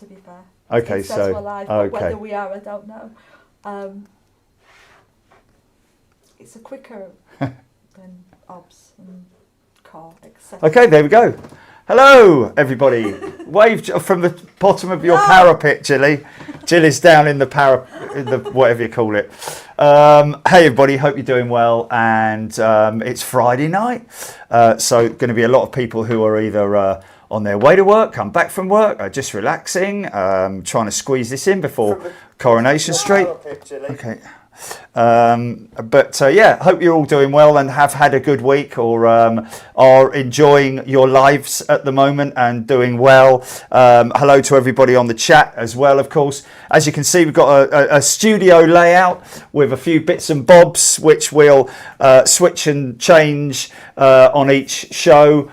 to be fair. Okay, it says so we're live, okay. but whether we are, I don't know. It's a quicker than OBS and core, etc. Okay, there we go. Hello, everybody. Wave from the bottom of your parapet, Jilly. Jilly's down in the whatever you call it. Hey, everybody. Hope you're doing well. And it's Friday night, so going to be a lot of people who are either on their way to work, come back from work, just relaxing, trying to squeeze this in before Coronation Street. Okay. Yeah, hope you're all doing well and have had a good week, or are enjoying your lives at the moment and doing well. Hello to everybody on the chat as well, of course. As you can see, we've got a studio layout with a few bits and bobs which we'll switch and change on each show.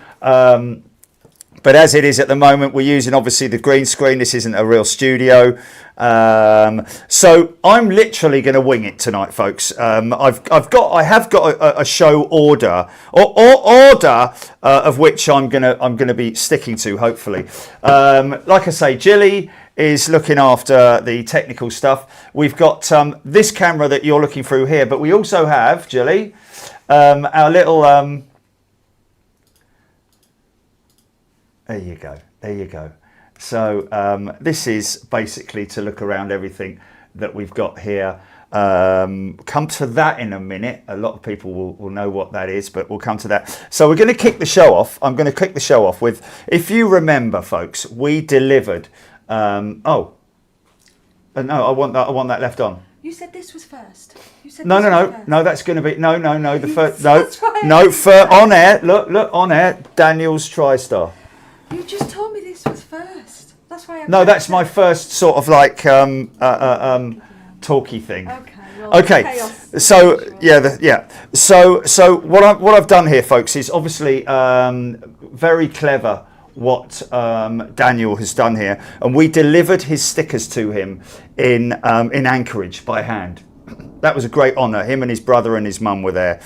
But as it is at the moment, we're using obviously the green screen. This isn't a real studio. So I'm literally going to wing it tonight, folks. I have got a show order of which I'm gonna be sticking to, hopefully. Like I say, Jilly is looking after the technical stuff. We've got this camera that you're looking through here, but we also have, Jilly, our little there you go. There you go. So this is basically to look around everything that we've got here. Come to that in a minute. A lot of people will know what that is, but we'll come to that. So we're going to kick the show off. I'm going to kick the show off with, if you remember, folks, we delivered. No, I want that left on. You said this was first. You said no. That's going to be no. The first on air. Look on air. Daniel's TriStar. You just told me this was first. That's why. That's my first sort of like talky thing. Okay. Well, okay. So So what I've done here, folks, is obviously very clever what Daniel has done here, and we delivered his stickers to him in Anchorage by hand. That was a great honour. Him and his brother and his mum were there.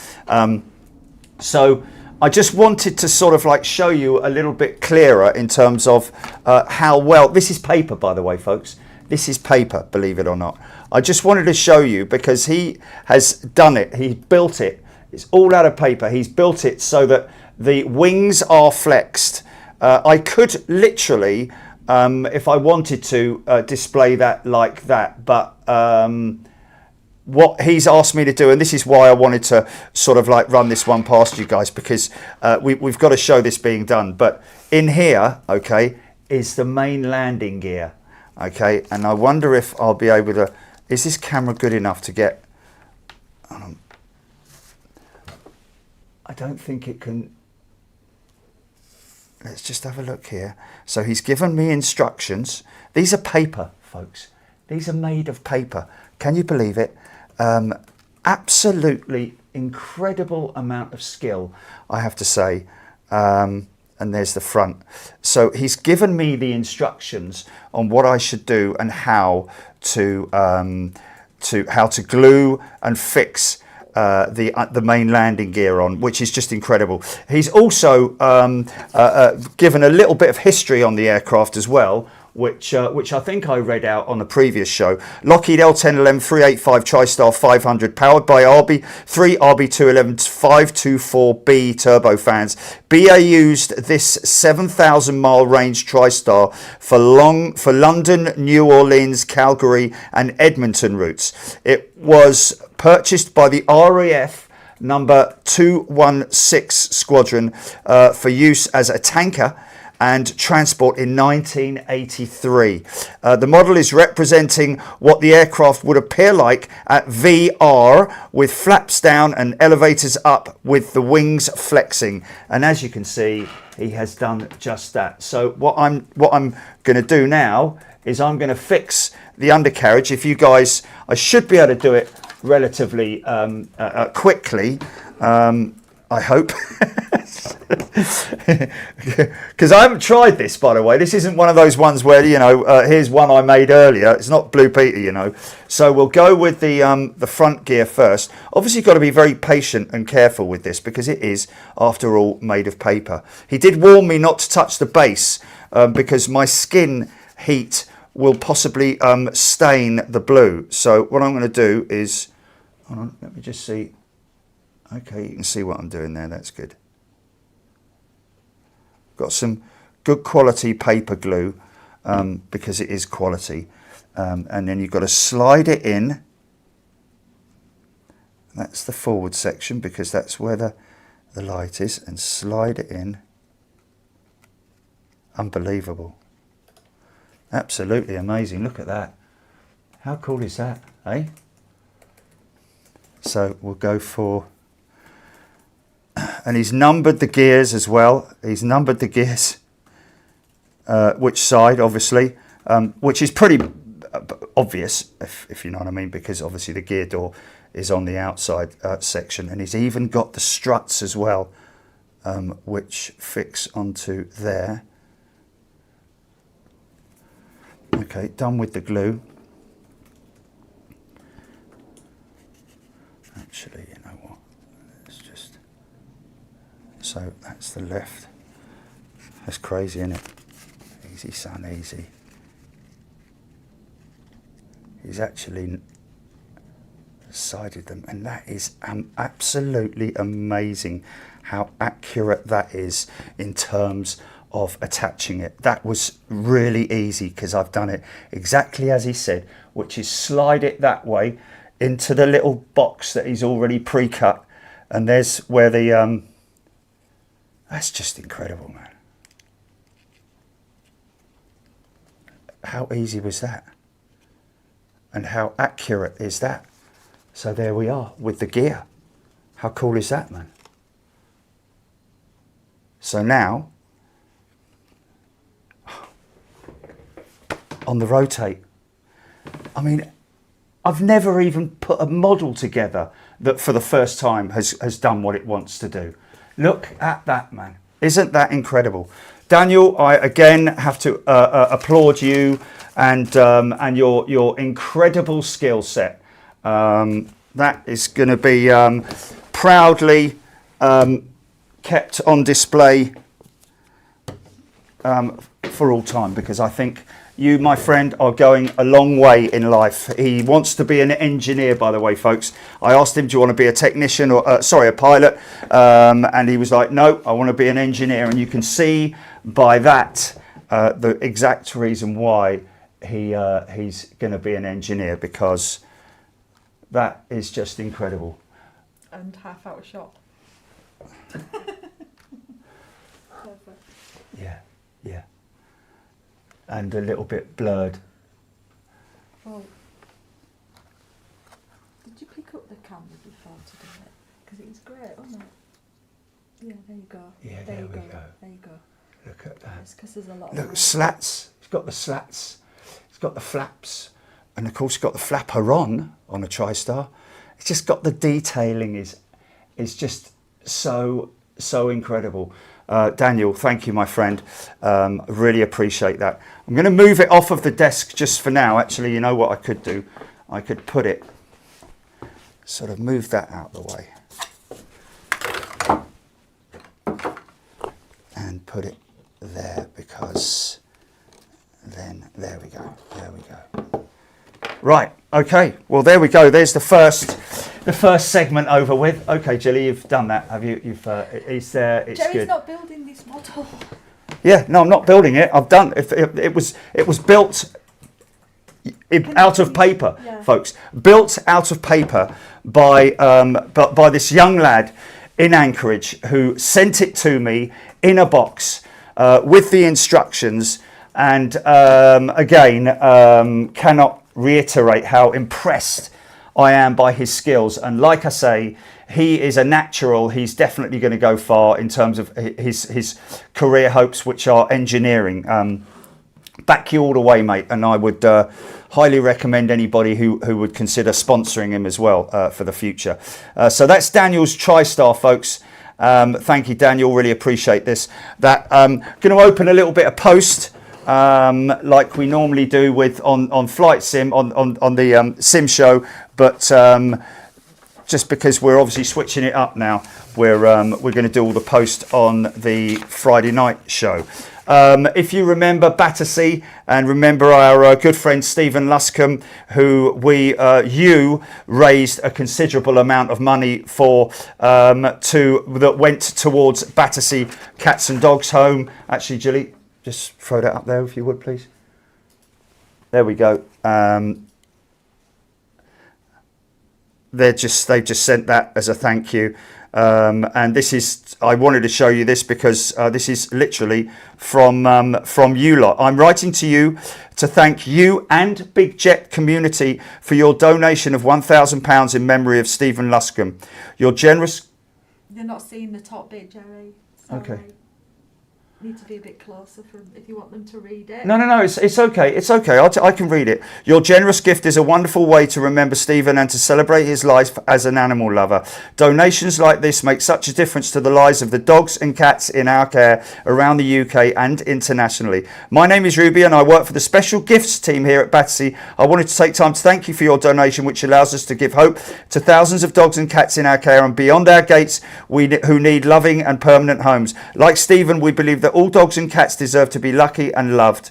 So I just wanted to sort of like show you a little bit clearer in terms of how well, this is paper, by the way, folks. This is paper, believe it or not. I just wanted to show you because he has done it. He built it. It's all out of paper. He's built it so that the wings are flexed. I could literally, if I wanted to, display that like that, but what he's asked me to do, and this is why I wanted to sort of like run this one past you guys, because we've got to show this being done. But in here, okay, is the main landing gear, okay, and I wonder if I'll be able to, is this camera good enough to get, I don't think it can. Let's just have a look here. So he's given me instructions. These are paper, folks. These are made of paper. Can you believe it? Absolutely incredible amount of skill, I have to say. And there's the front. So he's given me the instructions on what I should do and how to glue and fix the main landing gear on, which is just incredible. He's also given a little bit of history on the aircraft as well, which I think I read out on a previous show. Lockheed L1011 385 TriStar 500, powered by RB3 RB211 524B turbofans. BA used this 7,000 mile range TriStar for London, New Orleans, Calgary and Edmonton routes. It was purchased by the RAF number 216 Squadron for use as a tanker and transport in 1983. The model is representing what the aircraft would appear like at VR, with flaps down and elevators up with the wings flexing. And as you can see, he has done just that. So what I'm going to do now is I'm going to fix the undercarriage. If you guys, I should be able to do it relatively quickly, I hope. Because I haven't tried this, by the way. This isn't one of those ones where, you know, here's one I made earlier. It's not Blue Peter, you know. So we'll go with the front gear first. Obviously, you've got to be very patient and careful with this because it is, after all, made of paper. He did warn me not to touch the base because my skin heat will possibly stain the blue. So what I'm going to do is, hold on, let me just see. Okay, you can see what I'm doing there. That's good. Got some good quality paper glue because it is quality. And then you've got to slide it in. That's the forward section because that's where the light is, and slide it in. Unbelievable. Absolutely amazing. Look at that. How cool is that, eh? So we'll go for, and he's numbered the gears as well. He's numbered the gears, which side obviously, which is pretty obvious, if you know what I mean, because obviously the gear door is on the outside section, and he's even got the struts as well, which fix onto there. Okay, done with the glue. Actually, you know what? It's just, so that's the left. That's crazy, isn't it? Easy, son, easy. He's actually sided them, and that is absolutely amazing how accurate that is in terms of attaching it. That was really easy because I've done it exactly as he said, which is slide it that way into the little box that he's already pre-cut, and there's where the that's just incredible, man. How easy was that, and how accurate is that? So there we are with the gear. How cool is that, man? So now on the rotate, I mean, I've never even put a model together that for the first time has done what it wants to do. Look at that, man. Isn't that incredible? Daniel, I again have to applaud you and your incredible skill set. That is going to be proudly kept on display for all time, because I think you, my friend, are going a long way in life. He wants to be an engineer, by the way, folks. I asked him, do you want to be a technician or, a pilot? And he was like, no, I want to be an engineer. And you can see by that the exact reason why he's going to be an engineer, because that is just incredible. And half out of shot. Yeah, yeah. And a little bit blurred. Well, did you pick up the camera before to do it? Because it was great, wasn't it? Yeah, there you go. Yeah, there we go. There you go. Look at that. It's because there's a lot Look, of slats. It's got the slats. It's got the flaps. And of course, it's got the flapper on a TriStar. It's just got the detailing is just so incredible. Daniel, thank you, my friend. Really appreciate that. I'm going to move it off of the desk just for now. Actually, you know what I could do? I could put it, sort of move that out the way. And put it there, because then, there we go. Right, okay, well there we go. There's the first segment over with. Okay, Jilly, you've done that, have you? It's there. It's Jerry's good. not building this model. Yeah, no, I'm not building it. I've done. It was built out of paper, Yeah. folks. Built out of paper by this young lad in Anchorage who sent it to me in a box with the instructions. And again, cannot reiterate how impressed I am by his skills. And like I say, he is a natural. He's definitely going to go far in terms of his career hopes, which are engineering. Back you all the way, mate. And I would highly recommend anybody who would consider sponsoring him as well for the future. So that's Daniel's TriStar, folks. Thank you, Daniel. Really appreciate this. That going to open a little bit of post. Like we normally do with on Flight Sim on the Sim Show, but just because we're obviously switching it up now, we're going to do all the post on the Friday night show. If you remember Battersea and remember our good friend Stephen Luscombe, who you raised a considerable amount of money for, that went towards Battersea Cats and Dogs Home. Actually, Julie, just throw that up there if you would, please. There we go. They've just sent that as a thank you. And this is, I wanted to show you this because this is literally from you lot. I'm writing to you to thank you and Big Jet community for your donation of £1,000 in memory of Stephen Luscombe. Your generous... You're not seeing the top bit, Jerry. Sorry. Okay. Need to be a bit closer if you want them to read it. No, it's okay. It's okay. I can read it. Your generous gift is a wonderful way to remember Stephen and to celebrate his life as an animal lover. Donations like this make such a difference to the lives of the dogs and cats in our care around the UK and internationally. My name is Ruby and I work for the special gifts team here at Battersea. I wanted to take time to thank you for your donation, which allows us to give hope to thousands of dogs and cats in our care and beyond our gates who need loving and permanent homes. Like Stephen, we believe that all dogs and cats deserve to be happy and loved.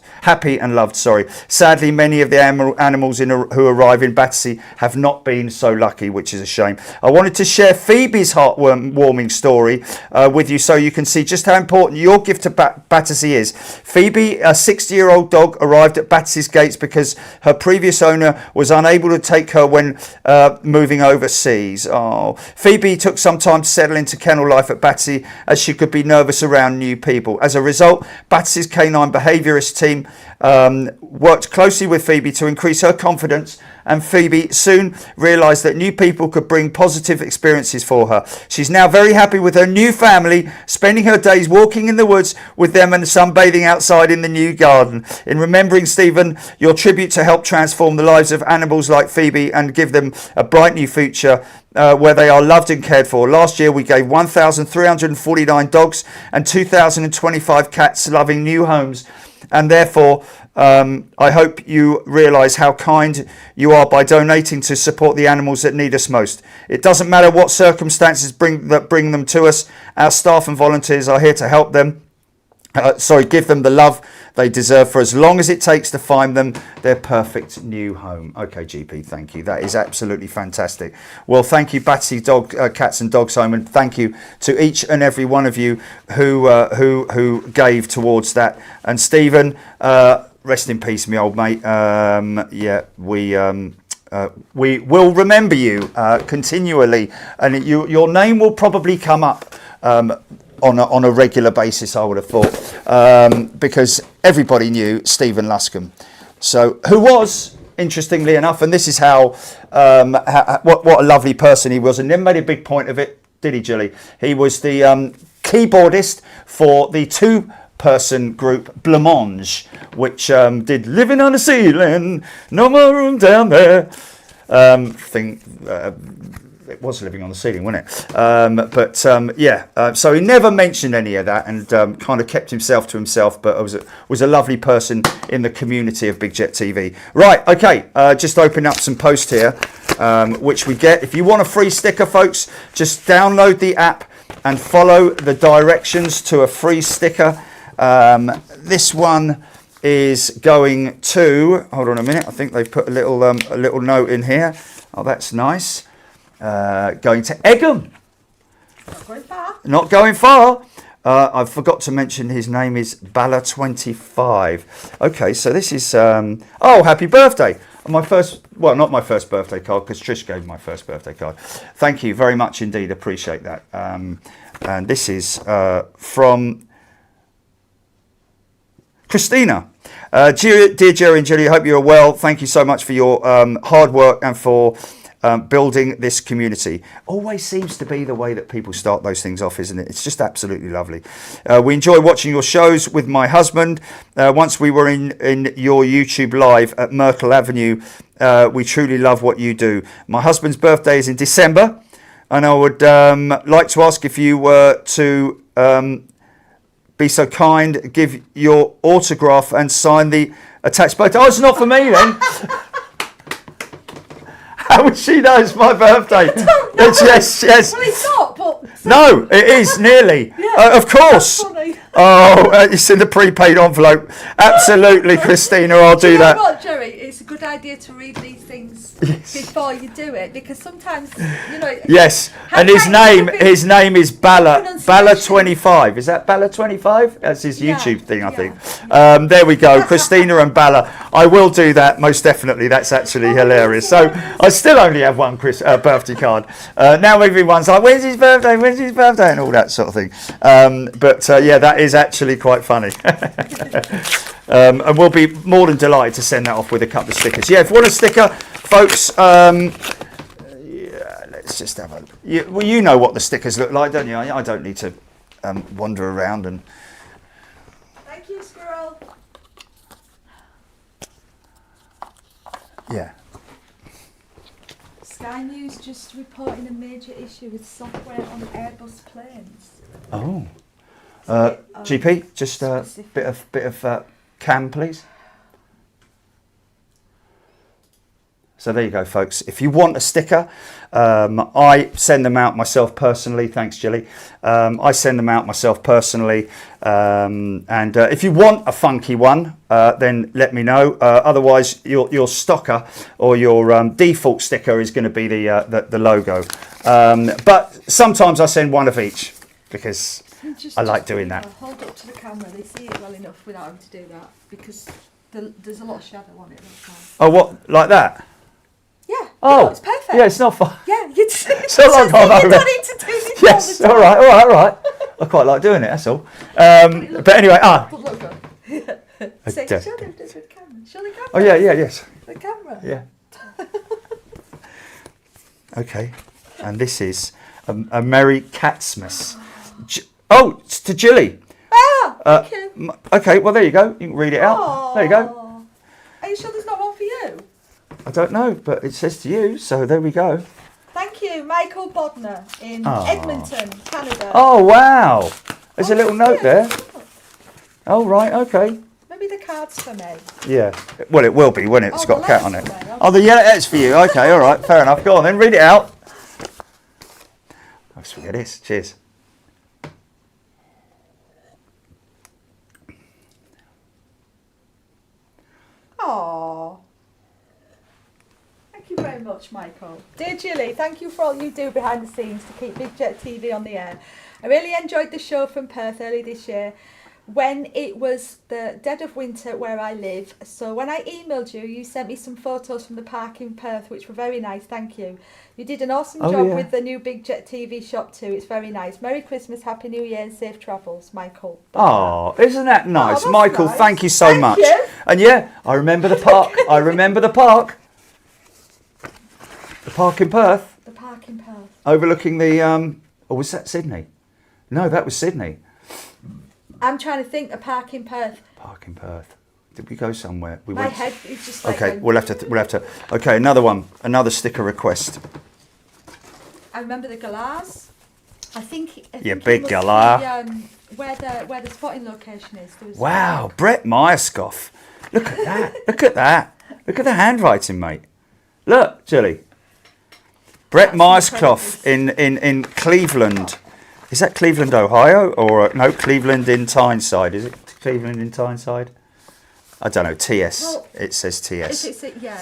Sadly, many of the animals who arrive in Battersea have not been so lucky, which is a shame. I wanted to share Phoebe's heartwarming story with you so you can see just how important your gift to Battersea is. Phoebe, a 60-year-old dog, arrived at Battersea's gates because her previous owner was unable to take her when moving overseas. Oh, Phoebe took some time to settle into kennel life at Battersea as she could be nervous around new people. As a result, Battersea's canine behaviourist team worked closely with Phoebe to increase her confidence, and Phoebe soon realised that new people could bring positive experiences for her. She's now very happy with her new family, spending her days walking in the woods with them and sunbathing outside in the new garden. In remembering Stephen, your tribute to help transform the lives of animals like Phoebe and give them a bright new future where they are loved and cared for. Last year we gave 1,349 dogs and 2,025 cats loving new homes, and therefore I hope you realise how kind you are by donating to support the animals that need us most. It doesn't matter what circumstances bring them to us. Our staff and volunteers are here to help them. Give them the love they deserve for as long as it takes to find them their perfect new home. Okay, GP, thank you. That is absolutely fantastic. Well, thank you, Battersea Cats and Dogs Home, and thank you to each and every one of you who gave towards that. And Stephen, rest in peace, my old mate. We will remember you continually, and your name will probably come up on a regular basis, I would have thought, because everybody knew Stephen Luscombe. So, who was, interestingly enough, and this is how what a lovely person he was, and never made a big point of it, did he, Julie? He was the keyboardist for the two-person group Blancmange, which did "Living on the Ceiling, No More Room Down There." It was Living on the Ceiling, wasn't it? So he never mentioned any of that, and kind of kept himself to himself, but was a lovely person in the community of Big Jet TV. Right, okay, just open up some posts here, which we get. If you want a free sticker, folks, just download the app and follow the directions to a free sticker. This one is going to, hold on a minute, I think they've put a little note in here. Oh, that's nice. Going to Egham. Not going far. Not going far. I forgot to mention his name is Bala25. Okay, so this is happy birthday. My first, well, not my first birthday card, because Trish gave my first birthday card. Thank you very much indeed. Appreciate that. And this is from Christina. Dear Jerry and Julie, I hope you're well. Thank you so much for your hard work and for building this community. Always seems to be the way that people start those things off, isn't it? It's just absolutely lovely. We enjoy watching your shows with my husband. Once we were in your YouTube live at Myrtle Avenue. We truly love what you do. My husband's birthday is in December, and I would like to ask if you were to be so kind, give your autograph and sign the attached photo. Oh, it's not for me then. How would she know it's my birthday? I don't know. Yes. Well, it's not, but... No, it is, nearly. Yeah, of course. That's funny. Oh, it's in the prepaid envelope. Absolutely, Christina, I'll do that. You know what, Jerry? It's a good idea to read these things before you do it, because sometimes, you know. Yes, and his name is Bala 25. Is that Bala 25? That's his YouTube thing, I think. Yeah. There we go, Christina and Bala. I will do that most definitely. That's actually hilarious. So I still only have one birthday card. Now everyone's like, "When's his birthday? When's his birthday?" and all that sort of thing. But yeah, that is actually quite funny. And we'll be more than delighted to send that off with a couple of stickers. Yeah, if you want a sticker, folks, yeah, let's just have a... Well, you know what the stickers look like, don't you? I don't need to wander around and... Thank you, Squirrel. Yeah. Sky News just reporting a major issue with software on Airbus planes. Oh. GP, just a bit of cam, please. So there you go, folks. If you want a sticker, I send them out myself personally. Thanks, Jilly. I send them out myself personally. And if you want a funky one, then let me know. Otherwise, your stocker or your default sticker is going to be the logo. But sometimes I send one of each because I like doing that. Hold up to the camera. They see it well enough without having to do that, because there's a lot of shadow on it. Oh, what? Like that? Yeah. Oh, no, it's perfect. Yeah, it's not fun. Yeah, you don't need to do this. Yes, all right. I quite like doing it. That's all. But anyway, Look good. Say, show them the camera. Show the camera. Oh yeah, yes. The camera. Yeah. Okay, and this is a Merry Catsmas. Oh, it's to Jilly. Thank you. Okay, well there you go. You can read it out. Aww. There you go. Are you sure there's not one for you? I don't know, but it says to you, so there we go. Thank you, Michael Bodner in Edmonton, Canada. Oh wow! There's a little note there. Oh right, okay. Maybe the card's for me. Yeah. Well, it will be, won't it? It's got a cat on it. Okay. Oh, the yellow letter's for you. Okay, all right, fair enough. Go on then, read it out. Oh, sweet it is. Cheers. Aww. Thank you very much, Michael. Dear Jilly, thank you for all you do behind the scenes to keep Big Jet TV on the air. I really enjoyed the show from Perth early this year when it was the dead of winter where I live. So when I emailed you, you sent me some photos from the park in Perth, which were very nice. Thank you. You did an awesome job with the new Big Jet TV shop too. It's very nice. Merry Christmas, Happy New Year and safe travels, Michael. Oh, isn't that nice? Oh, Michael, nice. thank you so much. You. And yeah, I remember the park. I remember the park. The park in Perth. The park in Perth. Overlooking the, or was that Sydney? No, that was Sydney. I'm trying to think, a park in Perth. Park in Perth. Did we go somewhere? My head is just like... Okay, we'll have to. Okay, another one. Another sticker request. I remember the galahs. I think big galah. Where the spotting location is. There was Wow, Brett Myerscough. Look at that. Look at that. Look at the handwriting, mate. Look, Jilly. Brett Myerscough in Cleveland. Is that Cleveland, Ohio? Or no, Cleveland in Tyneside. Is it Cleveland in Tyneside? I don't know. TS. Well, it says TS.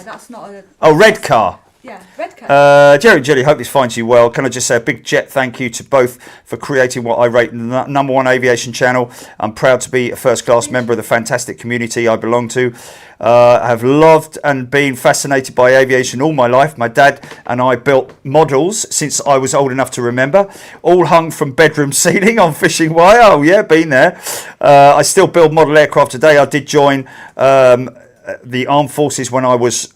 That's not a... Oh, Redcar. Yeah, Redcar. Jerry and Jilly, hope this finds you well. Can I just say a big jet thank you to both for creating what I rate the #1 aviation channel. I'm proud to be a first-class member of the fantastic community I belong to. I have loved and been fascinated by aviation all my life. My dad and I built models since I was old enough to remember, all hung from bedroom ceiling on fishing wire. Oh yeah, been there. I still build model aircraft today. I did join the armed forces when I was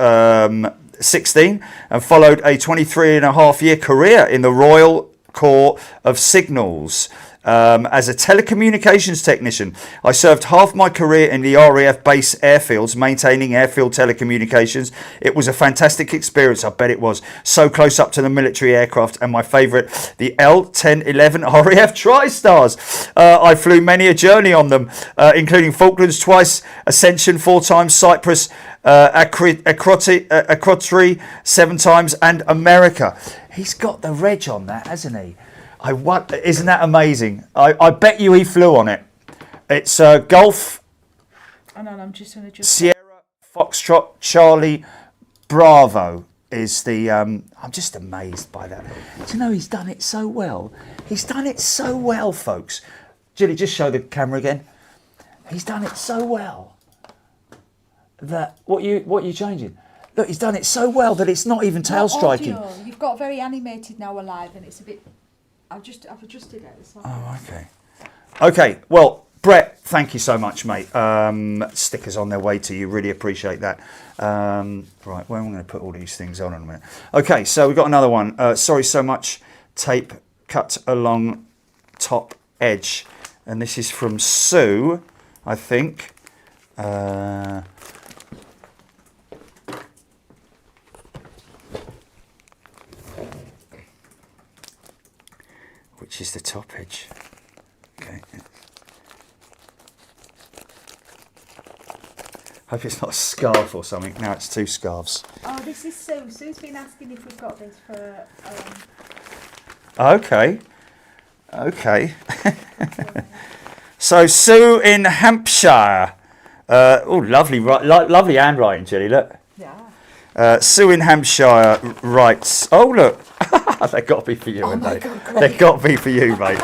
16 and followed a 23.5-year career in the Royal Corps of Signals as a telecommunications technician. I served half my career in the RAF base airfields, maintaining airfield telecommunications. It was a fantastic experience, I bet it was. So close up to the military aircraft, and my favourite, the L-1011 RAF TriStars. I flew many a journey on them, including Falklands twice, Ascension 4 times, Cyprus, Akrotiri 7 times, and America. He's got the reg on that, hasn't he? Isn't that amazing? I bet you he flew on it. It's Golf And then I'm just going to Sierra Foxtrot Charlie Bravo is the. I'm just amazed by that. Do you know he's done it so well? He's done it so well, folks. Julie, just show the camera again. He's done it so well that what you changing? Look, he's done it so well that it's not even tail striking. Audio. You've got very animated now alive, and it's a bit. I've adjusted it. It's not okay. Okay. Well, Brett, thank you so much, mate. Stickers on their way to you. Really appreciate that. Right, well, I'm going to put all these things on in a minute. Okay, so we've got another one. Sorry so much. Tape cut along top edge. And this is from Sue, I think. Which is the top edge. Okay. Hope it's not a scarf or something. Now it's two scarves. Oh, this is Sue. Sue's been asking if we've got this for. Okay. Okay. So Sue in Hampshire. Oh, lovely, lovely handwriting, Julie. Look. Yeah. Sue in Hampshire writes. Oh, look. They've got to be for you, haven't they? They've got to be for you, mate.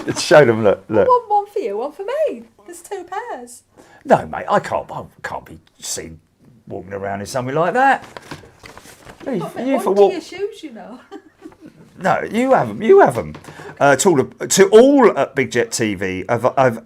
Let's show them. Look. One for you, one for me. There's two pairs. No, mate, I can't be seen walking around in something like that. You for walk. Your shoes, you know. No, you have them. You have them. To all at Big Jet TV,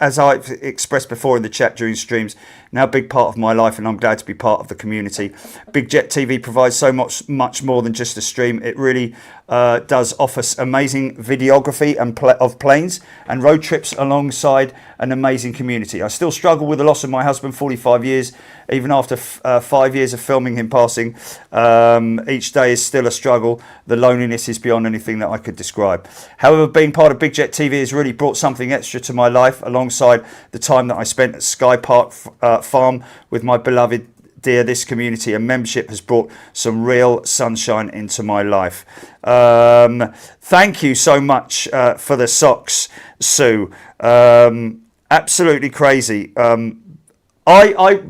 as I've expressed before in the chat during streams, now a big part of my life, and I'm glad to be part of the community. Big Jet TV provides so much more than just a stream. It really does offer amazing videography and of planes and road trips alongside an amazing community. I still struggle with the loss of my husband, 45 years, even after 5 years of filming him passing. Each day is still a struggle. The loneliness is beyond anything that I could describe. However, being part of Big Jet TV has really brought something extra to my life, alongside the time that I spent at Sky Park Farm with my beloved dear. This community and membership has brought some real sunshine into my life. Thank you so much for the socks, Sue. Absolutely crazy. I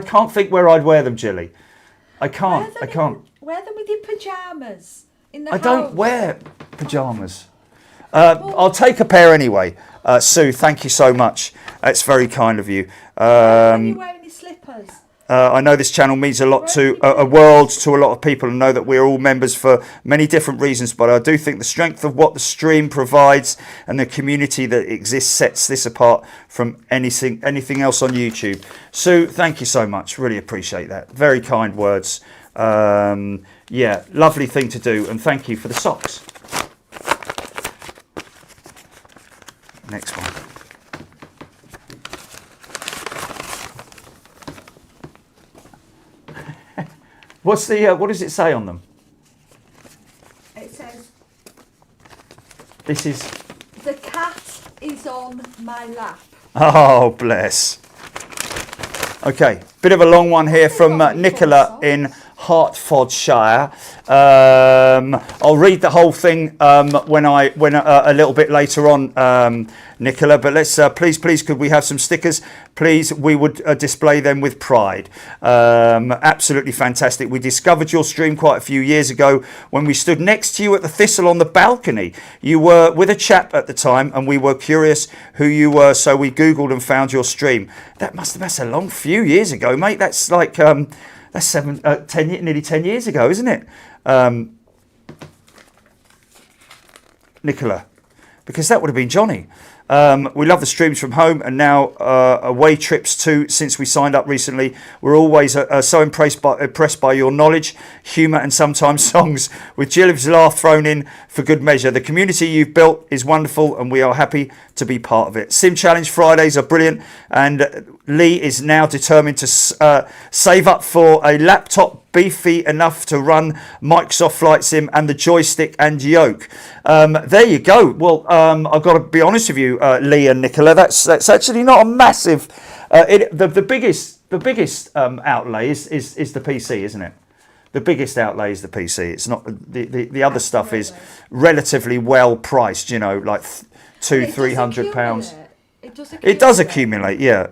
can't think where I'd wear them, Jilly. I can't. Wear them with your pyjamas in the I house. don't wear pyjamas. I'll take a pair anyway. Sue, thank you so much. It's very kind of you. When you're wearing your slippers. I know this channel means a lot to a world to a lot of people, and know that we're all members for many different reasons, but I do think the strength of what the stream provides and the community that exists sets this apart from anything else on YouTube. Sue, thank you so much. Really appreciate that. Very kind words. Yeah, lovely thing to do, and thank you for the socks. Next one. What's the? What does it say on them? It says, "This is." The cat is on my lap. Oh, bless. Okay, bit of a long one here from Nicola in Hertfordshire. I'll read the whole thing when a little bit later on, Nicola. But let's please could we have some stickers? Please, we would display them with pride. Absolutely fantastic. We discovered your stream quite a few years ago when we stood next to you at the Thistle on the balcony. You were with a chap at the time, and we were curious who you were, so we Googled and found your stream. That's a long few years ago, mate. That's like that's nearly 10 years ago, isn't it? Nicola, because that would have been Johnny. We love the streams from home and now away trips too. Since we signed up recently, we're always so impressed by your knowledge, humour, and sometimes songs with Jill's laugh thrown in for good measure. The community you've built is wonderful, and we are happy to be part of it. Sim Challenge Fridays are brilliant, and Lee is now determined to save up for a laptop beefy enough to run Microsoft Flight Sim and the joystick and yoke. There you go. Well, I've got to be honest with you, Lee and Nicola. That's actually not a massive. The biggest outlay is the PC, isn't it? the biggest outlay is the PC. It's not the other stuff is Absolutely. relatively well priced. You know, like But it does £200-300. accumulate. It does It does accumulate. Yeah.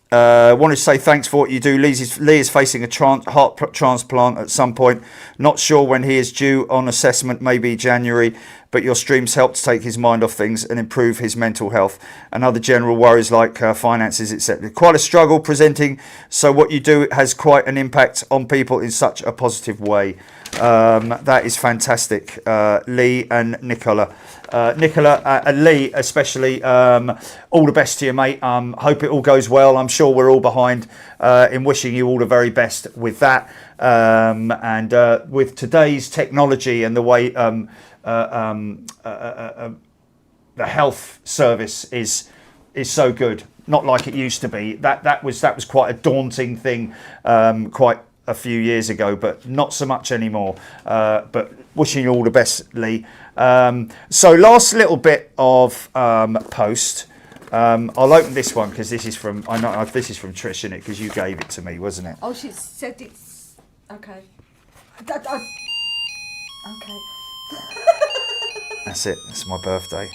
Wanted to say thanks for what you do. Lee is facing a heart transplant at some point. Not sure when he is due on assessment, maybe January. But your streams help to take his mind off things and improve his mental health and other general worries like finances, etc. Quite a struggle presenting. So what you do has quite an impact on people in such a positive way. That is fantastic, Lee and Nicola. Nicola and Lee especially, all the best to you, mate. Hope it all goes well. I'm sure we're all behind in wishing you all the very best with that. And with today's technology and the way the health service is so good, not like it used to be. That was quite a daunting thing quite a few years ago, but not so much anymore. But wishing you all the best, Lee. So last little bit of post. I'll open this one because this is from this is from Trish, isn't it? Because you gave it to me, wasn't it? Oh, she said it's okay. Okay. That's it. It's my birthday.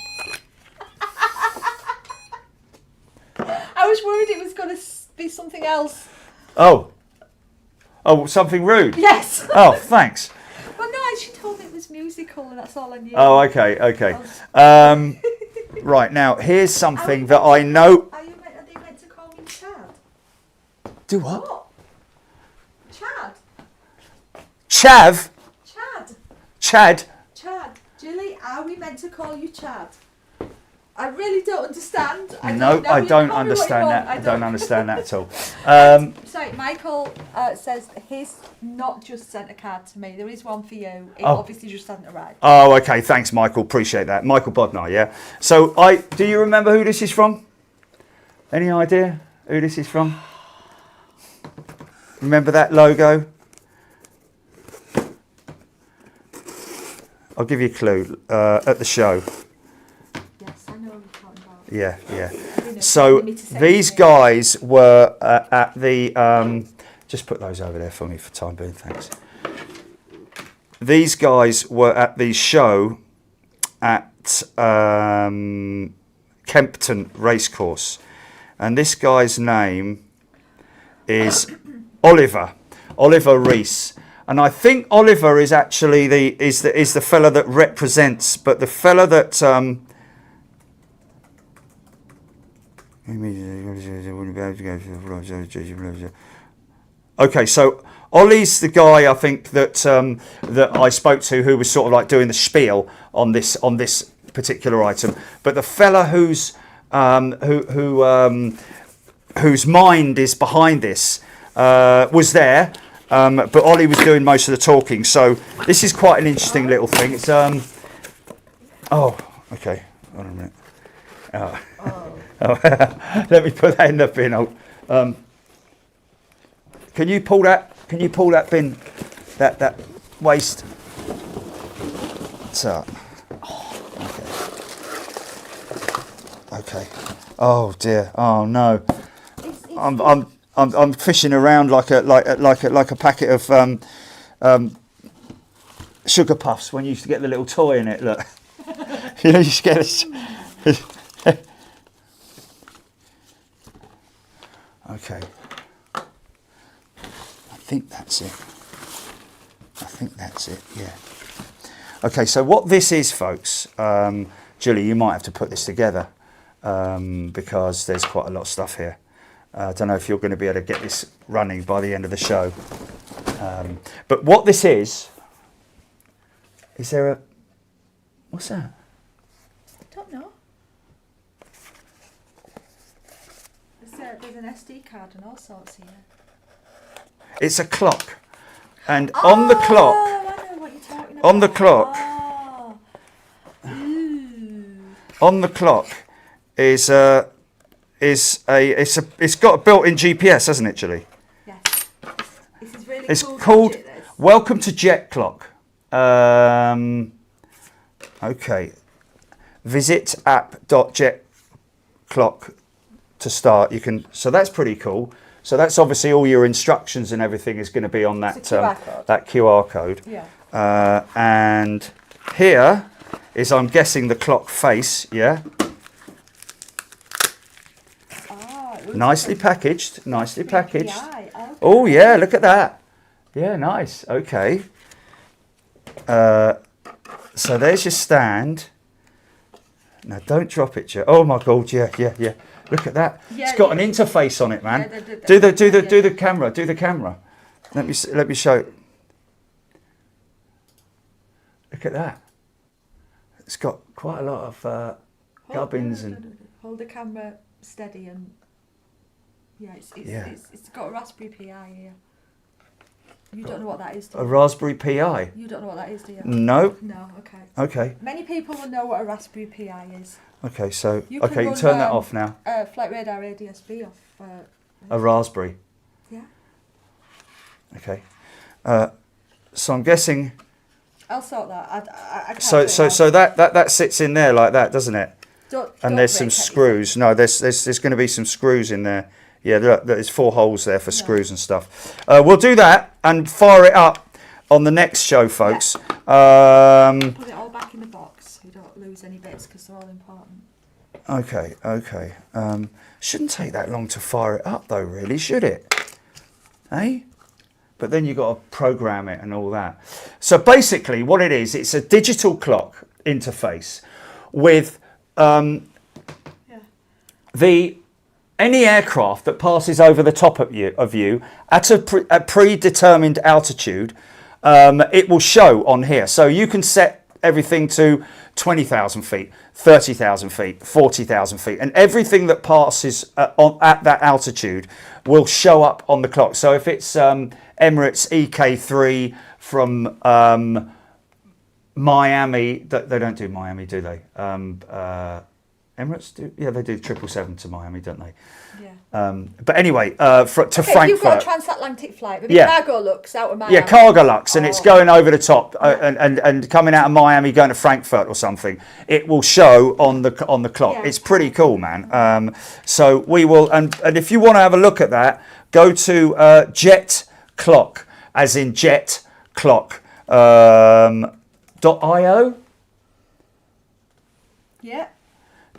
I was worried it was going to be something else. Oh, something rude. Yes. Oh, thanks. Well, no, she told me it was musical, and that's all I knew. Oh, okay. Right, now here's something that I know. Are they meant to call me Chad? Do what? What? Chad. Chav? Chad. Chad? Chad. Julie, are we meant to call you Chad? I really don't understand. No, I You don't call me what you understand want. that. I don't understand that at all. Sorry, Michael says he's not just sent a card to me. There is one for you. It Oh. obviously just hasn't arrived. Oh, okay. Thanks, Michael. Appreciate that. Michael Bodnar, yeah. So, do you remember who this is from? Any idea who this is from? Remember that logo? I'll give you a clue. At the show. Yes, I know what you're talking about. Yeah. You know, So you need to say these it. guys were at the. Just put those over there for me for time being, thanks. These guys were at the show at Kempton Racecourse, and this guy's name is Oliver Rees. And I think Oliver is actually the fella that represents, but the fella that okay, so Ollie's the guy I think that that I spoke to who was sort of like doing the spiel on this particular item, but the fella whose mind is behind this was there. But Ollie was doing most of the talking, so this is quite an interesting little thing. It's oh, okay. Hold on a minute. Oh. Let me put that in the bin. Can you pull that? Can you pull that bin? That waste. So. Okay. Oh dear. Oh no. I'm fishing around like a packet of sugar puffs when you used to get the little toy in it. Look, you know, you used to get this. Okay, I think that's it. Yeah. Okay, so what this is, folks, Julie, you might have to put this together because there's quite a lot of stuff here. I don't know if you're going to be able to get this running by the end of the show. But what this is there a... What's that? I don't know. There's an SD card and all sorts here. It's a clock. And on the clock... I know what you're talking about. On the clock... Oh. Ooh. On the clock is it's got a built-in GPS, hasn't it, Julie? Yes. This is really It's cool called gadget, this. Welcome to Jet Clock. Okay. Visit app.jetclock to start. You can. So that's pretty cool. So that's obviously all your instructions and everything is going to be on that that QR code. Yeah. And here is, I'm guessing, the clock face. Yeah. Nicely packaged. Nicely packaged. Okay. Oh yeah, look at that. Yeah, nice. Okay. So there's your stand. Now don't drop it, Joe. Oh my God, yeah. Look at that. Yeah, it's got an interface on it, man. Yeah, do the camera. Do the camera. Let me show. Look at that. It's got quite a lot of gubbins and. Hold the camera steady and. Yeah, it's got a Raspberry Pi here. You don't know what that is, do you? A Raspberry Pi? You don't know what that is, do you? No. No, okay. Okay. Many people will know what a Raspberry Pi is. Okay, so You okay, run, turn that off now. Flight Radar ADSB off. A Raspberry. Yeah. Okay. So I'm guessing. I'll sort that. I can't So that sits in there like that, doesn't it? Don't There's some screws. No, there's going to be some screws in there. Yeah, look, there's 4 holes there for screws and stuff. We'll do that and fire it up on the next show, folks. Yeah. Put it all back in the box. You don't lose any bits because they're all important. Okay. Shouldn't take that long to fire it up, though, really, should it? Hey? But then you've got to program it and all that. So basically, what it is, it's a digital clock interface with any aircraft that passes over the top of you at a predetermined altitude, it will show on here. So you can set everything to 20,000 feet, 30,000 feet, 40,000 feet, and everything that passes at that altitude will show up on the clock. So if it's Emirates EK3 from Miami, they don't do Miami, do they? Emirates do, yeah, they do 777 to Miami, don't they? Yeah. But anyway, to Frankfurt. You've got a transatlantic flight, but Cargo Lux out of Miami. Yeah, Cargo Lux, and it's going over the top and coming out of Miami, going to Frankfurt or something. It will show on the clock. Yeah. It's pretty cool, man. So we will, and if you want to have a look at that, go to Jet Clock, as in Jet Clock .io. Yeah.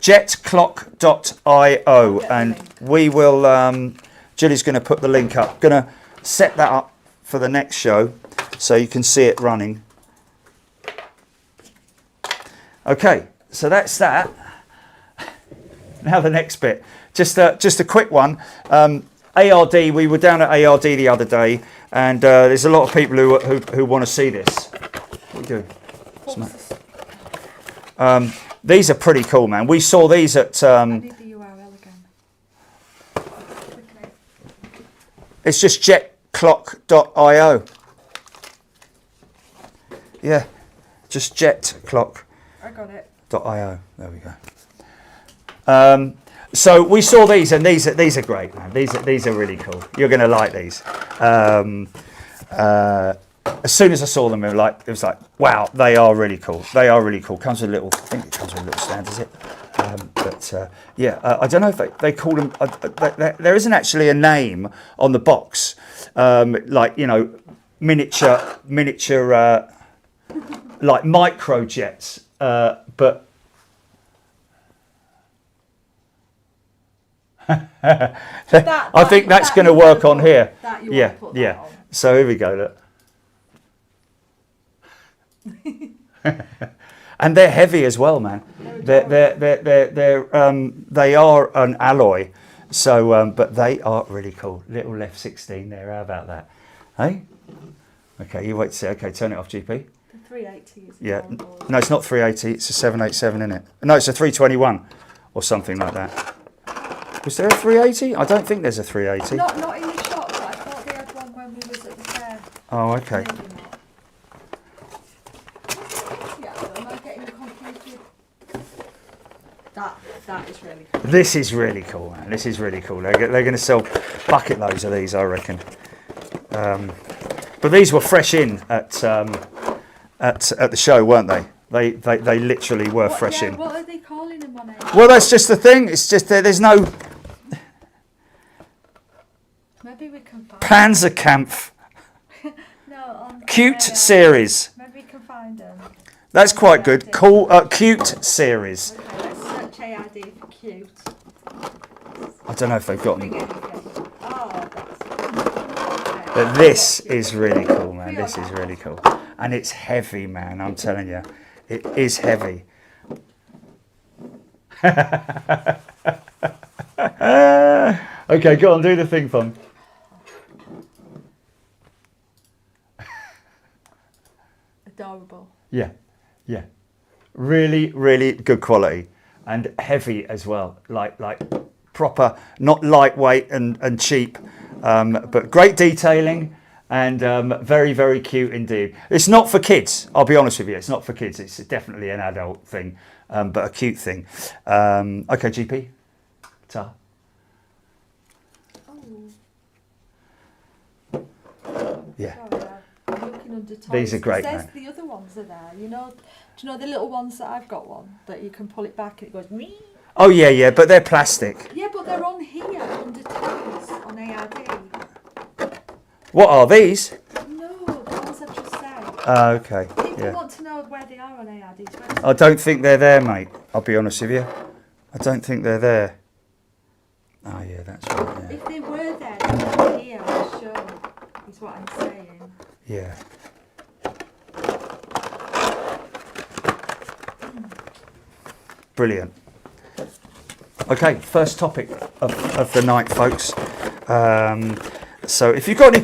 jetclock.io, and we will Julie's going to put the link up, going to set that up for the next show so you can see it running. Okay, so that's that. Now the next bit, just a quick one. ARD, we were down at ARD the other day, and there's a lot of people who want to see this. What are you doing? These are pretty cool, man. We saw these at. I need the URL again. It's just jetclock.io. Yeah, just jetclock.io. I got it. .io. There we go. So we saw these, and these are great, man. These are really cool. You're going to like these. As soon as I saw them, it was like, wow, they are really cool. They are really cool. Comes with a little, I think it comes with a little stand, is it? I don't know if they call them. There isn't actually a name on the box, like, you know, miniature, like micro jets, but. I think that's going to work on here. Yeah. So here we go. Look. And they're heavy as well, man. They are an alloy, so but they are really cool. Little F-16 there. How about that? Hey. Okay, you wait to see. Okay, turn it off, GP. The 380 is. Yeah. No, it's not 380. It's a 787, isn't it? No, it's a 321 or something like that. Was there a 380? I don't think there's a 380. Not in the shop, but I thought they had one when we was at the fair. Oh, okay. That is really cool. This is really cool, man. This is really cool. They're going to sell bucket loads of these, I reckon. But these were fresh in at the show, weren't they? They literally were fresh in. What are they calling them on it? Well, that's just the thing. It's just there's no. Maybe we can find Panzerkampf. No, on Cute AID. series. Maybe we can find them. That's quite good. AID. Cool. Cute series. Okay, let's search AID for cute. I don't know if they've got Bring them. anything. Oh, that's But this is really cool, man. This is really cool. And it's heavy, man. I'm telling you. It is heavy. Okay, go on. Do the thing, Fun. adorable. Yeah. Yeah. Really, really good quality. And heavy as well. Like proper, not lightweight and cheap. But great detailing. And very, very cute indeed. It's not for kids. I'll be honest with you. It's not for kids. It's definitely an adult thing, but a cute thing. Okay, GP. Ta. Oh, Yeah. sorry, I'm looking under toys. These are great, There's man. the other ones are there. You know, do you know the little ones that I've got one that you can pull it back and it goes me. Oh yeah, yeah, but they're plastic. Yeah, but they're on here under toys on AID. What are these? No, the ones I've just said. Okay. People Yeah. want to know where they are on AID's website. I don't think they're there, mate. I'll be honest with you. I don't think they're there. Oh yeah, that's right. Yeah. If they were there, they'd be here on the show, is what I'm saying. Yeah. Brilliant. Okay, first topic of the night, folks. So if you've got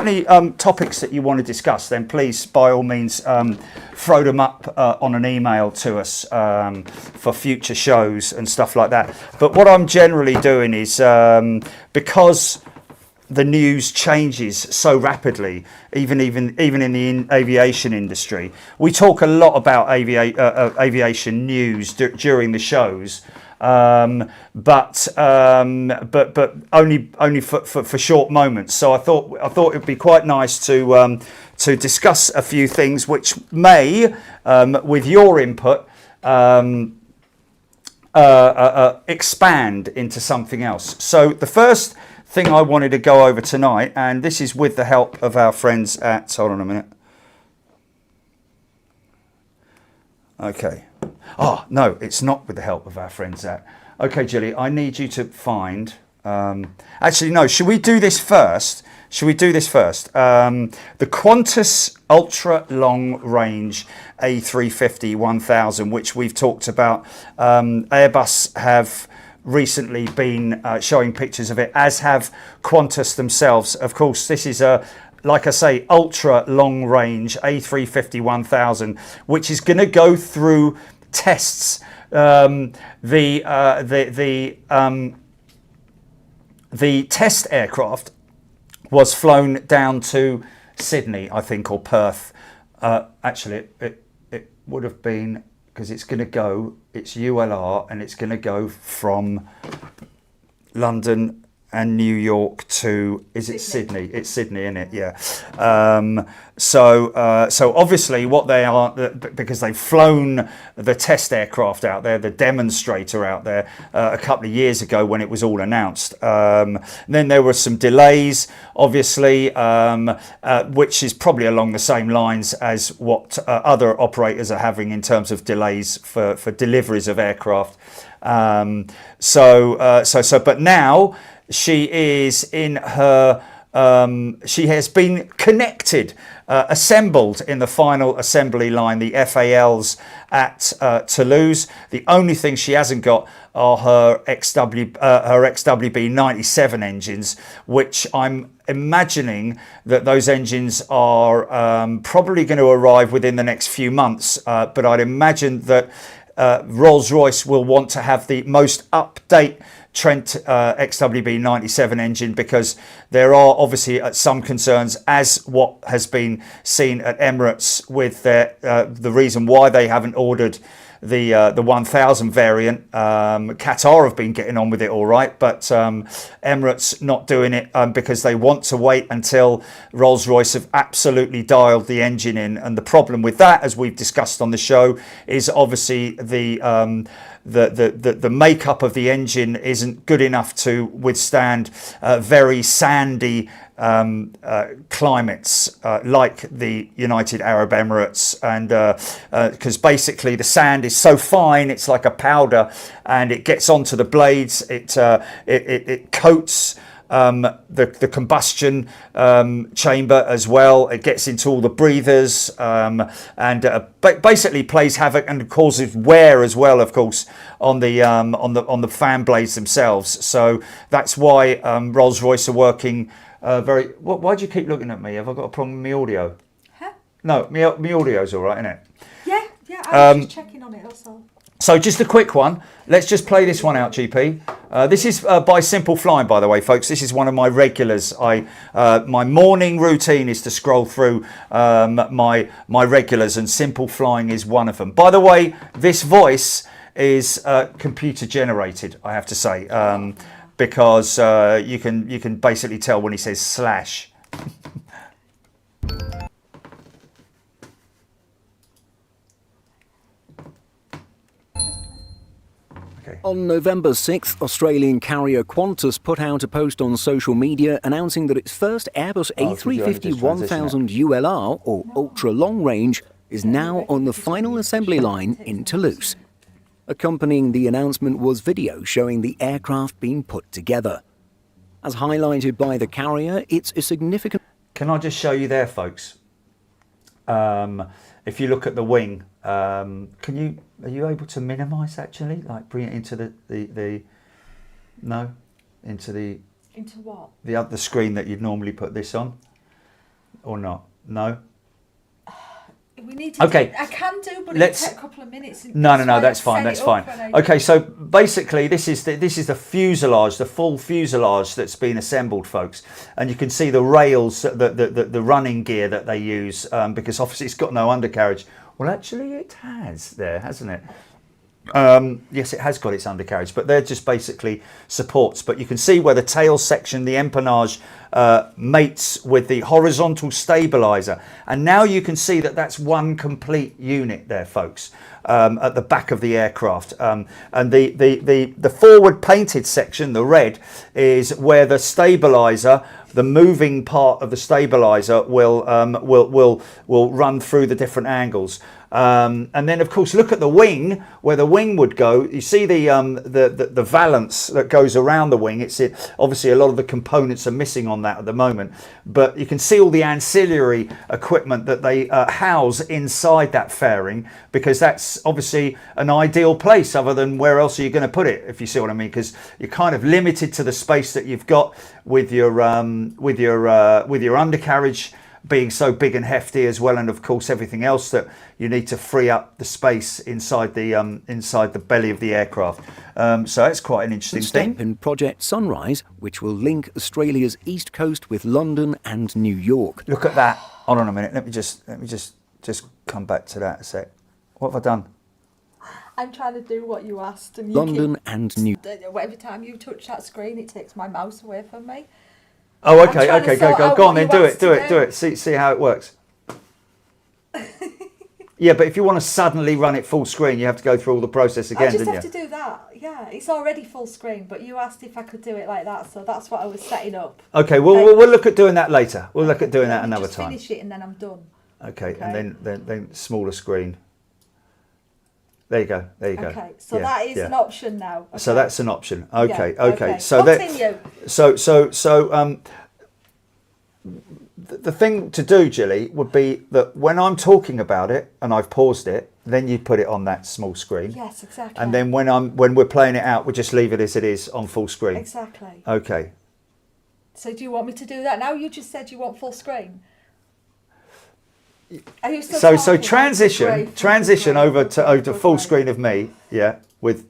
any topics that you want to discuss, then please, by all means, throw them up on an email to us for future shows and stuff like that. But what I'm generally doing is because the news changes so rapidly, even in the aviation industry, we talk a lot about aviation news during the shows. But only for short moments. So I thought it would be quite nice to discuss a few things which may, with your input, expand into something else. So the first thing I wanted to go over tonight, and this is with the help of our friends at. Hold on a minute. Okay. Oh, no, it's not with the help of our friends at. Okay, Jilly, I need you to find. Actually, no, should we do this first? The Qantas Ultra Long Range A350-1000, which we've talked about. Airbus have recently been showing pictures of it, as have Qantas themselves. Of course, this is a, like I say, ultra long range A350-1000, which is going to go through tests. The test aircraft was flown down to Sydney, I think, or Perth. Actually, it would have been, because it's going to go, it's ULR, and it's going to go from London and New York to, is it Sydney? It's Sydney, isn't it? Yeah. So obviously what they are, because they've flown the test aircraft out there, the demonstrator out there a couple of years ago when it was all announced. Then there were some delays, obviously, which is probably along the same lines as what other operators are having in terms of delays for deliveries of aircraft. But now, she is in her, she has been connected, assembled in the final assembly line, the FALs at Toulouse. The only thing she hasn't got are her XWB 97 engines, which I'm imagining that those engines are probably going to arrive within the next few months. But I'd imagine that Rolls-Royce will want to have the most up-to-date Trent XWB 97 engine, because there are obviously some concerns, as what has been seen at Emirates with their the reason why they haven't ordered the 1000 variant. Qatar have been getting on with it all right, but Emirates not doing it because they want to wait until Rolls-Royce have absolutely dialed the engine in. And the problem with that, as we've discussed on the show, is obviously the makeup of the engine isn't good enough to withstand very sandy climates like the United Arab Emirates, and because basically the sand is so fine, it's like a powder, and it gets onto the blades. It coats the combustion chamber as well. It gets into all the breathers, and basically plays havoc and causes wear as well, of course, on the fan blades themselves. So that's why Rolls-Royce are working very. Why do you keep looking at me? Have I got a problem with my audio? Huh? No, my audio's all right, isn't it? Yeah. I was just checking on it. That's all. So just a quick one. Let's just play this one out, GP. This is by Simple Flying, by the way, folks. This is one of my regulars. My morning routine is to scroll through my regulars, and Simple Flying is one of them. By the way, this voice is computer generated, I have to say, because you can basically tell when he says slash. On November 6th, Australian carrier Qantas put out a post on social media announcing that its first Airbus A350-1000 ULR, or Ultra Long Range, is now on the final assembly line in Toulouse. Accompanying the announcement was video showing the aircraft being put together. As highlighted by the carrier, it's a significant... Can I just show you there, folks? If you look at the wing, are you able to minimise actually, like bring it into Into what? The other screen that you'd normally put this on, or not? No. We need to. Okay. I can do, but it'll take a couple of minutes. No, that's fine. That's fine. Okay, so basically, this is the fuselage, the full fuselage that's been assembled, folks, and you can see the rails, the running gear that they use, because obviously it's got no undercarriage. Well, actually, it has there, hasn't it? Yes, it has got its undercarriage, but they're just basically supports. But you can see where the tail section, the empennage, mates with the horizontal stabilizer, and now you can see that that's one complete unit there, folks, at the back of the aircraft. And the forward painted section, the red, is where the stabilizer, the moving part of the stabilizer, will run through the different angles. And then, of course, look at the wing, where the wing would go. You see the valance that goes around the wing. Obviously a lot of the components are missing on that at the moment, but you can see all the ancillary equipment that they house inside that fairing, because that's obviously an ideal place. Other than where else are you going to put it, if you see what I mean? Because you're kind of limited to the space that you've got with your undercarriage being so big and hefty as well, and of course everything else that you need to free up the space inside the belly of the aircraft. So that's quite an interesting step thing. in Project Sunrise, which will link Australia's east coast with London and New York. Look at that. Hold on a minute. Let me just come back to that a sec. What have I done? I'm trying to do what you asked, and London and New. Every time you touch that screen, it takes my mouse away from me. Oh, okay, go on then, do it. See how it works. Yeah, but if you want to suddenly run it full screen, you have to go through all the process again, didn't you? I just have to do that. Yeah, it's already full screen, but you asked if I could do it like that, so that's what I was setting up. Okay, we'll look at doing that later. We'll look at doing that another time. Finish it and then I'm done. Okay, and then smaller screen. There you go. Okay, so that is an option now. Okay. So that's an option. Okay. So continue. The thing to do, Gilly, would be that when I'm talking about it and I've paused it, then you put it on that small screen. Yes, exactly. And then when we're playing it out, we just leave it as it is on full screen. Exactly. Okay. So do you want me to do that now? You just said you want full screen. Are you still so transition over to full screen of me, with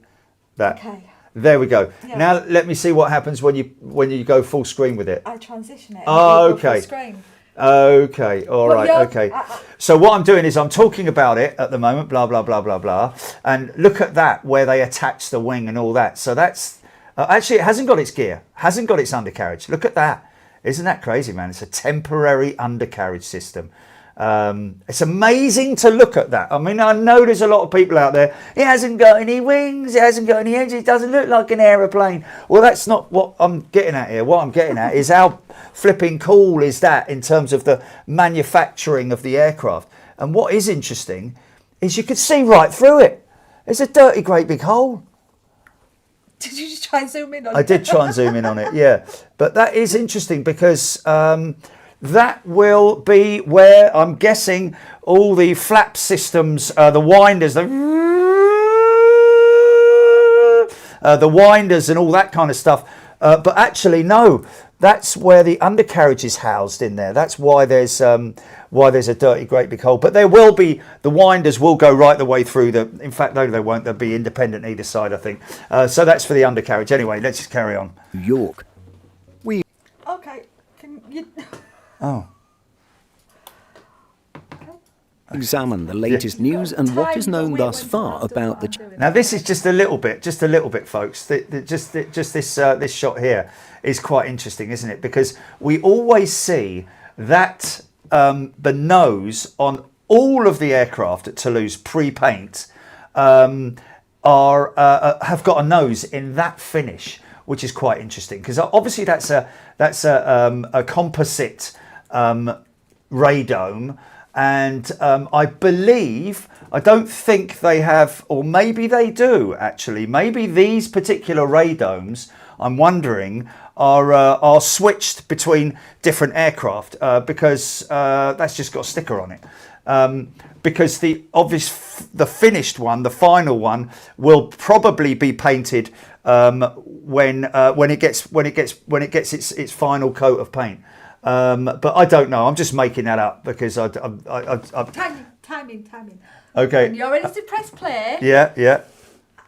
that. Okay. There we go. Yeah. Now let me see what happens when you go full screen with it. I transition it. Oh, and okay. Full screen. Okay, all right, okay. So what I'm doing is I'm talking about it at the moment, blah, blah, blah, blah, blah. And look at that, where they attach the wing and all that. So that's, actually it hasn't got its gear, hasn't got its undercarriage. Look at that. Isn't that crazy, man? It's a temporary undercarriage system. It's amazing to look at that. I mean, I know there's a lot of people out there, it hasn't got any wings, it hasn't got any engine, it doesn't look like an aeroplane. Well, that's not what I'm getting at here. What I'm getting at is how flipping cool is that in terms of the manufacturing of the aircraft. And what is interesting is you could see right through it. It's a dirty great big hole. Did you just try and zoom in on it? I did try and zoom in on it, yeah. But that is interesting because that will be where I'm guessing all the flap systems, the winders, the winders and all that kind of stuff. But actually, no, that's where the undercarriage is housed in there. That's why there's a dirty great big hole. But there will be, the winders will go right the way through. In fact, no, they won't. They'll be independent either side, I think. So that's for the undercarriage. Anyway, let's just carry on. York. Okay, can you... Oh. Examine the latest news and what is known thus far about the... Now this is just a little bit, folks. Just this shot here is quite interesting, isn't it? Because we always see that the nose on all of the aircraft at Toulouse pre-paint have got a nose in that finish, which is quite interesting because obviously that's a composite radome. And I don't think they have, or maybe they do actually. Maybe these particular radomes, I'm wondering, are switched between different aircraft because that's just got a sticker on it. Because the finished one, the final one, will probably be painted when it gets its final coat of paint. But I don't know. I'm just making that up because I Timing. Okay. When you're ready to press play. Yeah.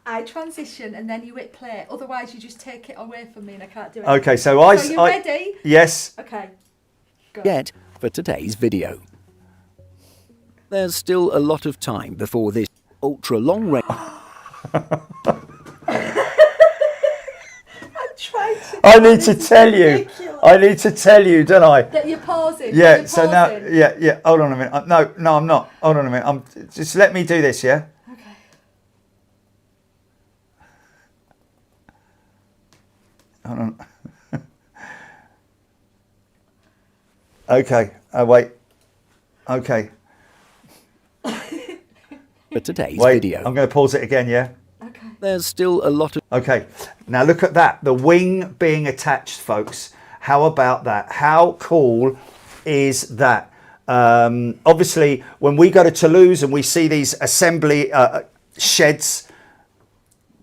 I transition and then you hit play. Otherwise, you just take it away from me and I can't do it. Okay. So are you ready? Yes. Okay. Go. Yet for today's video. There's still a lot of time before this ultra long range. I need to tell you, don't I? That you're pausing. Yeah. You're So now, pausing. yeah. Hold on a minute. No, I'm not. Hold on a minute. Just let me do this. Yeah. Okay. Hold on. Okay. Wait. Okay. For today's Wait. video. I'm going to pause it again. Yeah. Okay. There's still a lot of... Okay, now look at that. The wing being attached, folks. How about that? How cool is that? Obviously, when we go to Toulouse and we see these assembly sheds...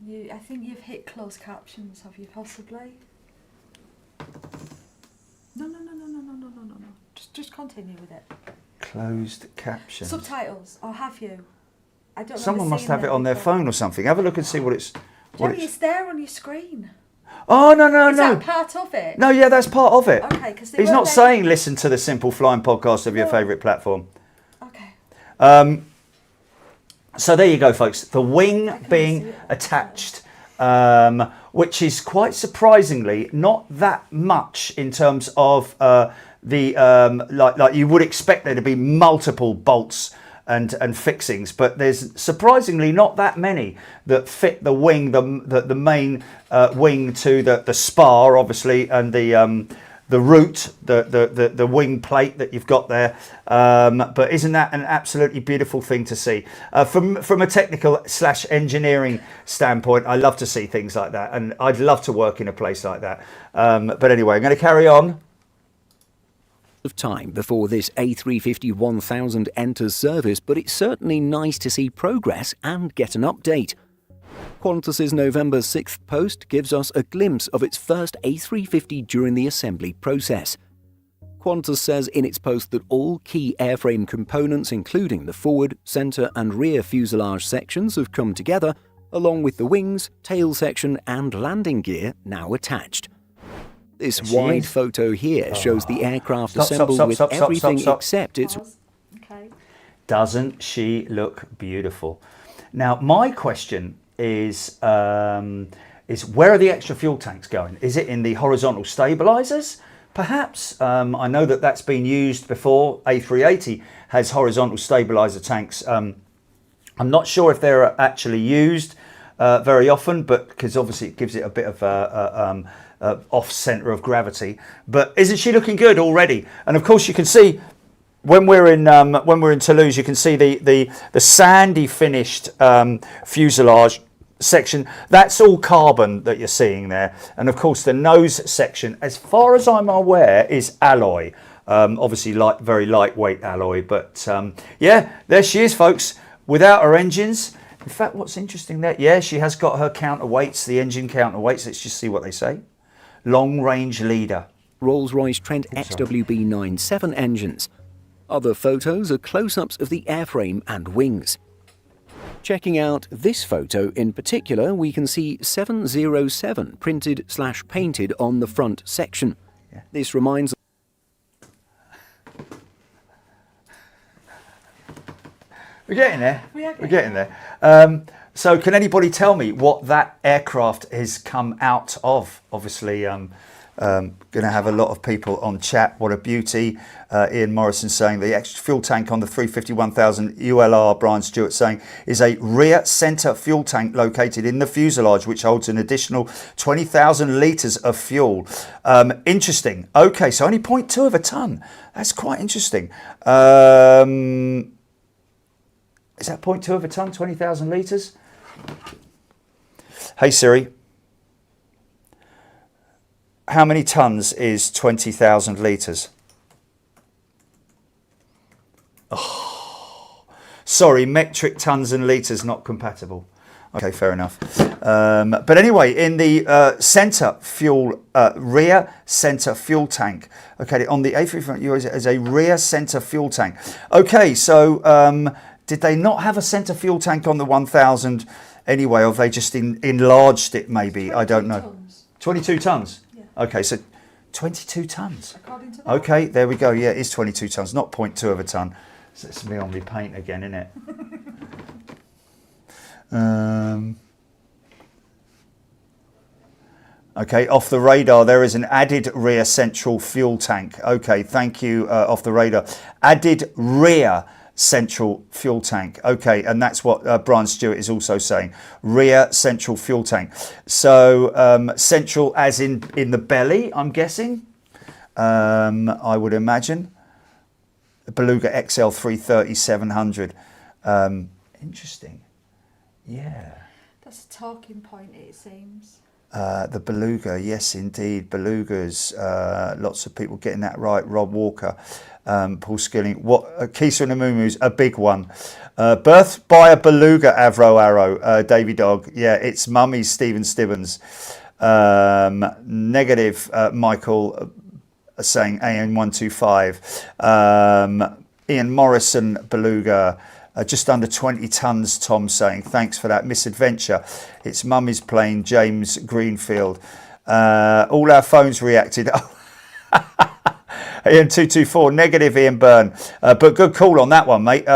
I think you've hit closed captions, have you possibly? No. Just continue with it. Closed captions. Subtitles, or have you? I don't know. Someone must have it on their phone or something. Have a look and see what it's... Jerry, it's there on your screen. Oh, no. Is that part of it? No, yeah, that's part of it. Okay, because he's not saying listen to the Simple Flying podcast of your favourite platform. Okay. So there you go, folks. The wing being attached, which is quite surprisingly not that much in terms of like you would expect there to be multiple bolts and fixings, but there's surprisingly not that many that fit the wing, the main wing to the spar, obviously, and the root, the wing plate that you've got there. But isn't that an absolutely beautiful thing to see? From a technical / engineering standpoint, I love to see things like that, and I'd love to work in a place like that. But anyway, I'm going to carry on. Of time before this A350-1000 enters service, but it's certainly nice to see progress and get an update. Qantas's November 6th post gives us a glimpse of its first A350 during the assembly process. Qantas says in its post that all key airframe components, including the forward, centre and rear fuselage sections, have come together, along with the wings, tail section and landing gear now attached. This There she wide is. photo here shows the aircraft Stop, assembled stop, with stop, stop, everything stop, stop. except its... Okay. Doesn't she look beautiful? Now, my question is where are the extra fuel tanks going? Is it in the horizontal stabilizers? Perhaps. I know that that's been used before. A380 has horizontal stabilizer tanks. I'm not sure if they're actually used very often, but because obviously it gives it a bit of off center of gravity. But isn't she looking good already? And of course, you can see when we're in Toulouse, you can see the sandy finished fuselage section. That's all carbon that you're seeing there, and of course the nose section, as far as I'm aware, is alloy. Obviously very lightweight alloy, but yeah, there she is, folks, without her engines. In fact, what's interesting there, yeah, she has got her counterweights, the engine counterweights. Let's just see what they say. Long range leader. Rolls-Royce Trent XWB-97 engines. Other photos are close-ups of the airframe and wings. Checking out this photo in particular, we can see 707 printed/painted on the front section. Yeah. This reminds... We're getting there. We're getting there. So can anybody tell me what that aircraft has come out of? Obviously, going to have a lot of people on chat. What a beauty. Ian Morrison saying the extra fuel tank on the 350-1000 ULR, Brian Stewart saying, is a rear centre fuel tank located in the fuselage, which holds an additional 20,000 litres of fuel. Interesting. Okay, so only 0.2 of a tonne. That's quite interesting. Is that 0.2 of a tonne, 20,000 litres? Hey Siri, how many tonnes is 20,000 litres? Oh, sorry, metric tonnes and litres not compatible. Okay, fair enough. But anyway, in the centre fuel, rear centre fuel tank. Okay, on the A350 as a rear centre fuel tank. Okay, so did they not have a centre fuel tank on the 1000 anyway, or have they just enlarged it maybe? I don't know. Tons. 22 tonnes? Yeah. Okay, so 22 tonnes. According to that. Okay, there we go. Yeah, it is 22 tonnes, not 0.2 of a tonne. So it's me on my paint again, isn't it? Okay, off the radar, there is an added rear central fuel tank. Okay, thank you, off the radar. Added rear central fuel tank. Okay, and that's what Brian Stewart is also saying. Rear central fuel tank. So central as in the belly, I'm guessing. I would imagine. Beluga XL 330-700. Interesting. Yeah. That's a talking point, it seems. The Beluga, yes indeed, Belugas, lots of people getting that right. Rob Walker, Paul Skilling, Kisa and Amumu's a big one. Birthed by a Beluga, Avro Arrow, Davy Dog, yeah, it's Mummies, Stephen Stibbons. Negative, Michael saying AN125. Ian Morrison, Beluga. Just under 20 tonnes, Tom saying. Thanks for that. Misadventure. It's Mummy's plane, James Greenfield. All our phones reacted. Ian224, negative Ian Byrne. But good call on that one, mate.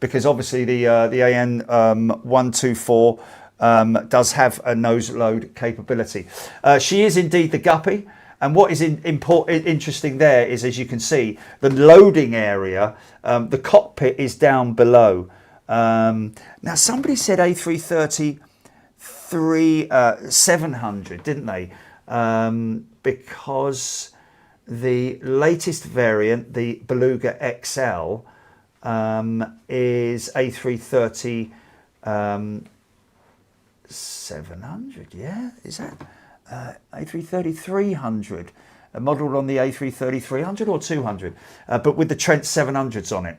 Because obviously the AN124 does have a nose load capability. She is indeed the Guppy. And what is interesting there is, as you can see, the loading area, the cockpit is down below. Now, somebody said A330-700, didn't they? Because the latest variant, the Beluga XL, is A330-700, yeah? Is that... A330-300, modelled on the A330-300 or 200, but with the Trent 700s on it.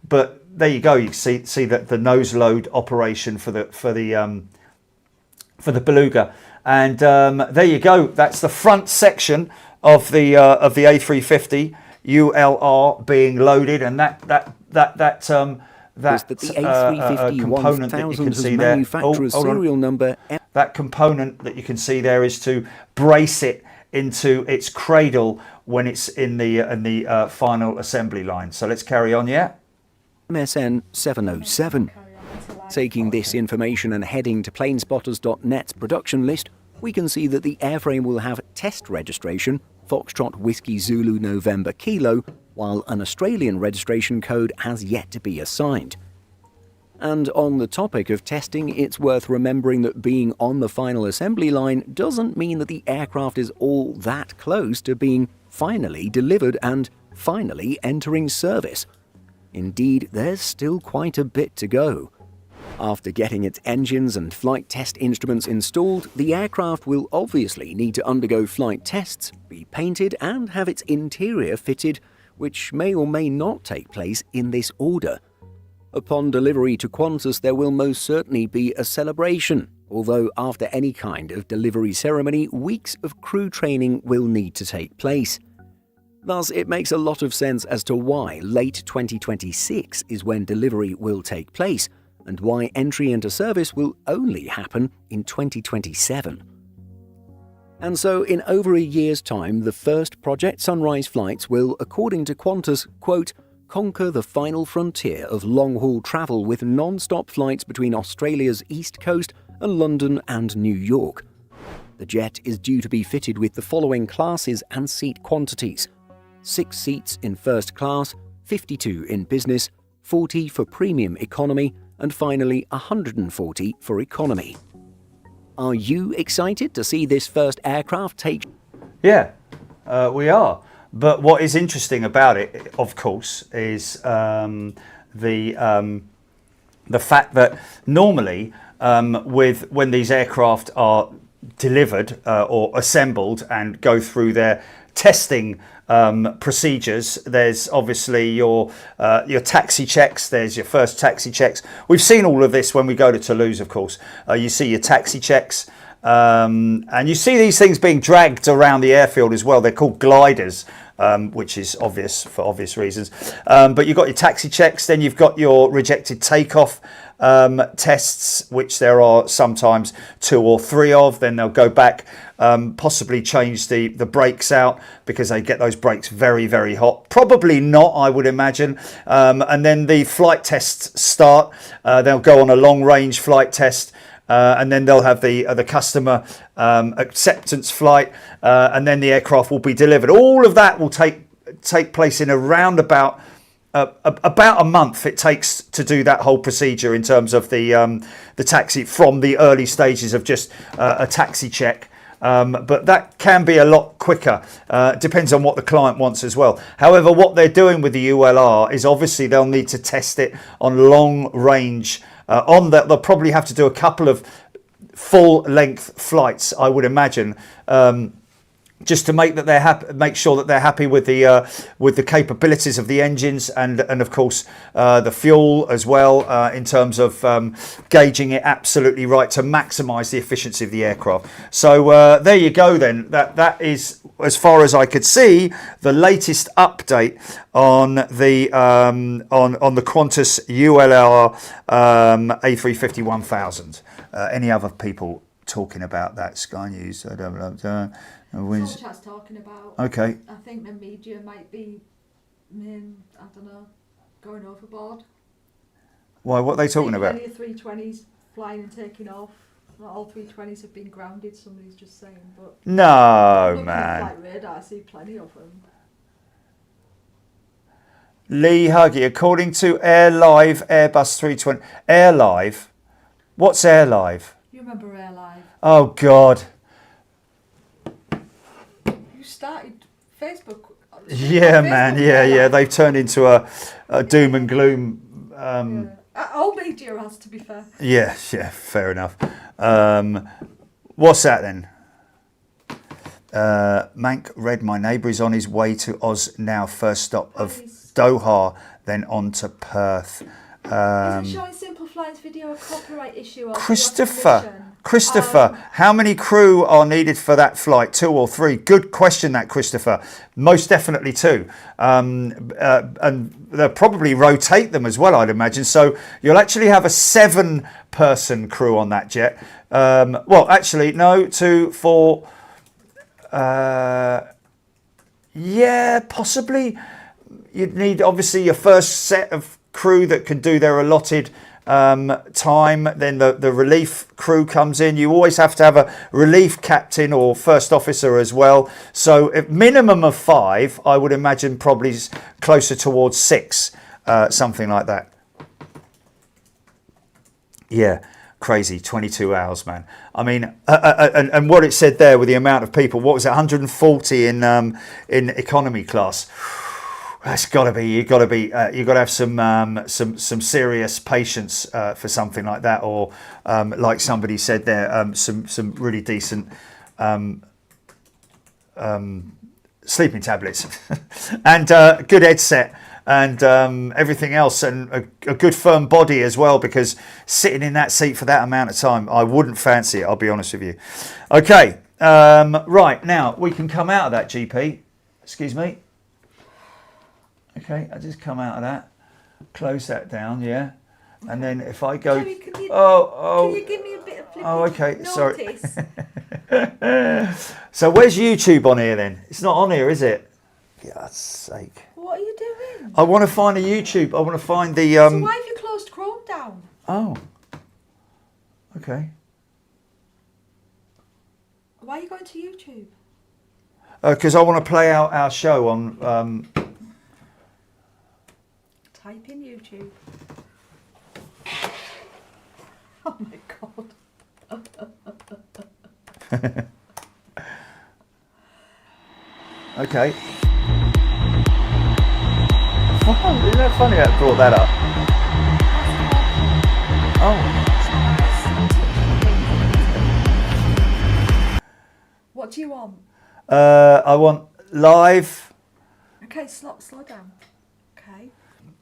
But there you go. You see that the nose load operation for the Beluga, and there you go. That's the front section of the A350 ULR being loaded, and that that that the component that you can A350-1000 see has there. manufacturer's serial number. That component that you can see there is to brace it into its cradle when it's in the final assembly line. So let's carry on, yeah? MSN 707. Taking this information and heading to planespotters.net's production list, we can see that the airframe will have test registration, Foxtrot Whiskey Zulu November Kilo, while an Australian registration code has yet to be assigned. And on the topic of testing, it's worth remembering that being on the final assembly line doesn't mean that the aircraft is all that close to being finally delivered and finally entering service. Indeed, there's still quite a bit to go. After getting its engines and flight test instruments installed, the aircraft will obviously need to undergo flight tests, be painted, and have its interior fitted, which may or may not take place in this order. Upon delivery to Qantas, there will most certainly be a celebration, although after any kind of delivery ceremony, weeks of crew training will need to take place. Thus, it makes a lot of sense as to why late 2026 is when delivery will take place, and why entry into service will only happen in 2027. And so, in over a year's time, the first Project Sunrise flights will, according to Qantas, quote, conquer the final frontier of long-haul travel with non-stop flights between Australia's east coast and London and New York. The jet is due to be fitted with the following classes and seat quantities: 6 seats in first class, 52 in business, 40 for premium economy, and finally 140 for economy. Are you excited to see this first aircraft take? Yeah, we are. But what is interesting about it, of course, is the fact that normally, when these aircraft are delivered or assembled and go through their testing procedures, there's obviously your taxi checks, there's your first taxi checks. We've seen all of this when we go to Toulouse, of course. You see your taxi checks, and you see these things being dragged around the airfield as well. They're called gliders, which is obvious for obvious reasons. But you've got your taxi checks, then you've got your rejected takeoff tests, which there are sometimes 2 or 3 of. Then they'll go back, possibly change the brakes out because they get those brakes very, very hot. Probably not, I would imagine. And then the flight tests start. They'll go on a long range flight test. And then they'll have the customer acceptance flight, and then the aircraft will be delivered. All of that will take place in around about a month. It takes to do that whole procedure in terms of the taxi, from the early stages of just a taxi check. But that can be a lot quicker. Depends on what the client wants as well. However, what they're doing with the ULR is obviously they'll need to test it on long range. On that, they'll probably have to do a couple of full length flights, I would imagine, just to make that they're happy, make sure that they're happy with the capabilities of the engines and of course the fuel as well, in terms of gauging it absolutely right to maximise the efficiency of the aircraft. So there you go then. That is, as far as I could see, the latest update on the Qantas ULR A350-1000. Any other people talking about that? Sky News. That's what talking about. Okay. I think the media might be, I don't know, going overboard. Why? What are they talking about? Plenty of 320s flying and taking off. Not all 320s have been grounded. Somebody's just saying, but no, man. Flight radar, I see plenty of them. Lee Huggy, according to AirLive, Airbus 320. AirLive? What's AirLive? You remember AirLive? Oh God. You started Facebook. Yeah, man. Yeah. They've turned into a doom and gloom. All media has, to be fair. Yeah. Fair enough. What's that then? Mank read, my neighbour is on his way to Oz now. First stop of Doha, then on to Perth. Is it showing simple offline's video a copyright issue? Or permission? Christopher, how many crew are needed for that flight? 2 or 3? Good question, that, Christopher. Most definitely 2. And they'll probably rotate them as well, I'd imagine. So you'll actually have a 7-person crew on that jet. Well, actually, no, 2, 4. Yeah, possibly. You'd need, obviously, your first set of crew that can do their allotted time, then the relief crew comes in. You always have to have a relief captain or first officer as well. So a minimum of 5, I would imagine, probably closer towards 6, something like that. Yeah, crazy, 22 hours, man. I mean, and what it said there with the amount of people, what was it, 140 in economy class. That's got to be. You've got to have some serious patience for something like that, or like somebody said there, some really decent sleeping tablets, and good headset, and everything else, and a good firm body as well. Because sitting in that seat for that amount of time, I wouldn't fancy it. I'll be honest with you. Okay, right now we can come out of that, GP. Excuse me. Okay, I just come out of that, close that down, yeah, and then if I go, Jerry, can you give me a bit of flipping okay, notice? sorry. So where's YouTube on here then? It's not on here, is it? God's sake! What are you doing? I want to find a YouTube. I want to find the. So why have you closed Chrome down? Oh. Okay. Why are you going to YouTube? Because I want to play out our show on. Type in YouTube. Oh my god. Okay. Oh, isn't that funny that I brought that up? Oh. What do you want? I want live. Okay, slow down. Okay.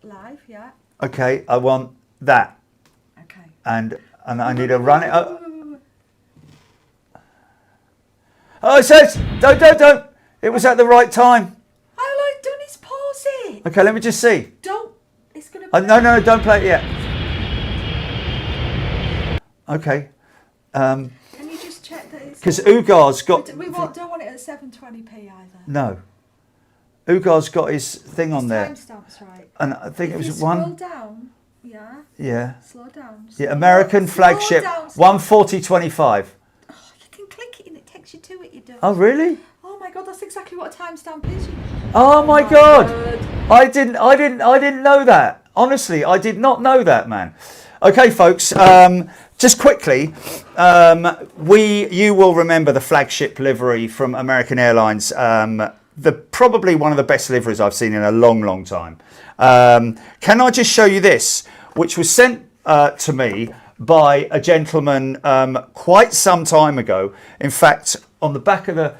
Live, yeah. Okay, I want that. Okay. And I need to run it up. Oh, it says, don't. It was at the right time. All I've done is pause it. Okay, let me just see. Don't. It's going to. No, don't play it yet. Okay. Can you just check that it's. Because Ugar's got. We don't want it at 720p either. No. Ugar's got his thing on there. Timestamps right. And I think If it was you one. Scroll down. Yeah. Yeah. Slow down. Yeah, American flagship, 140.25. Oh, you can click it and it takes you to it. You do. Oh, really? Oh my god, that's exactly what a timestamp is. Oh my god. I didn't know that. Honestly, I did not know that, man. Okay, folks. Just quickly, you will remember the flagship livery from American Airlines. Probably one of the best liveries I've seen in a long time. Can I just show you this, which was sent to me by a gentleman quite some time ago. In fact, on the back of the,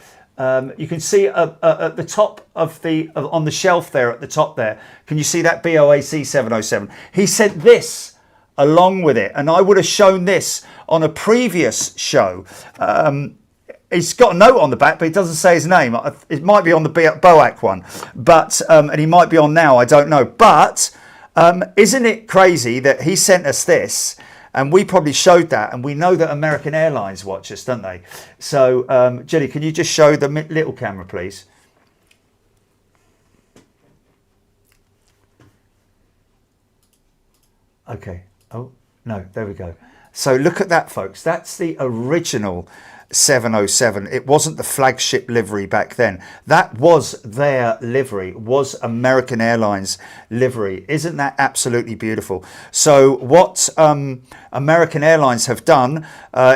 you can see at the top of on the shelf there at the top there. Can you see that BOAC 707? He sent this along with it, and I would have shown this on a previous show. He's got a note on the back, but it doesn't say his name. It might be on the BOAC one, but and he might be on now. I don't know. But isn't it crazy that he sent us this, and we probably showed that, and we know that American Airlines watch us, don't they? So, Jenny, can you just show the little camera, please? Okay. Oh no, there we go. So look at that, folks. That's the original 707. It wasn't the flagship livery back then. That was their livery, was American Airlines livery. Isn't that absolutely beautiful? So what American Airlines have done,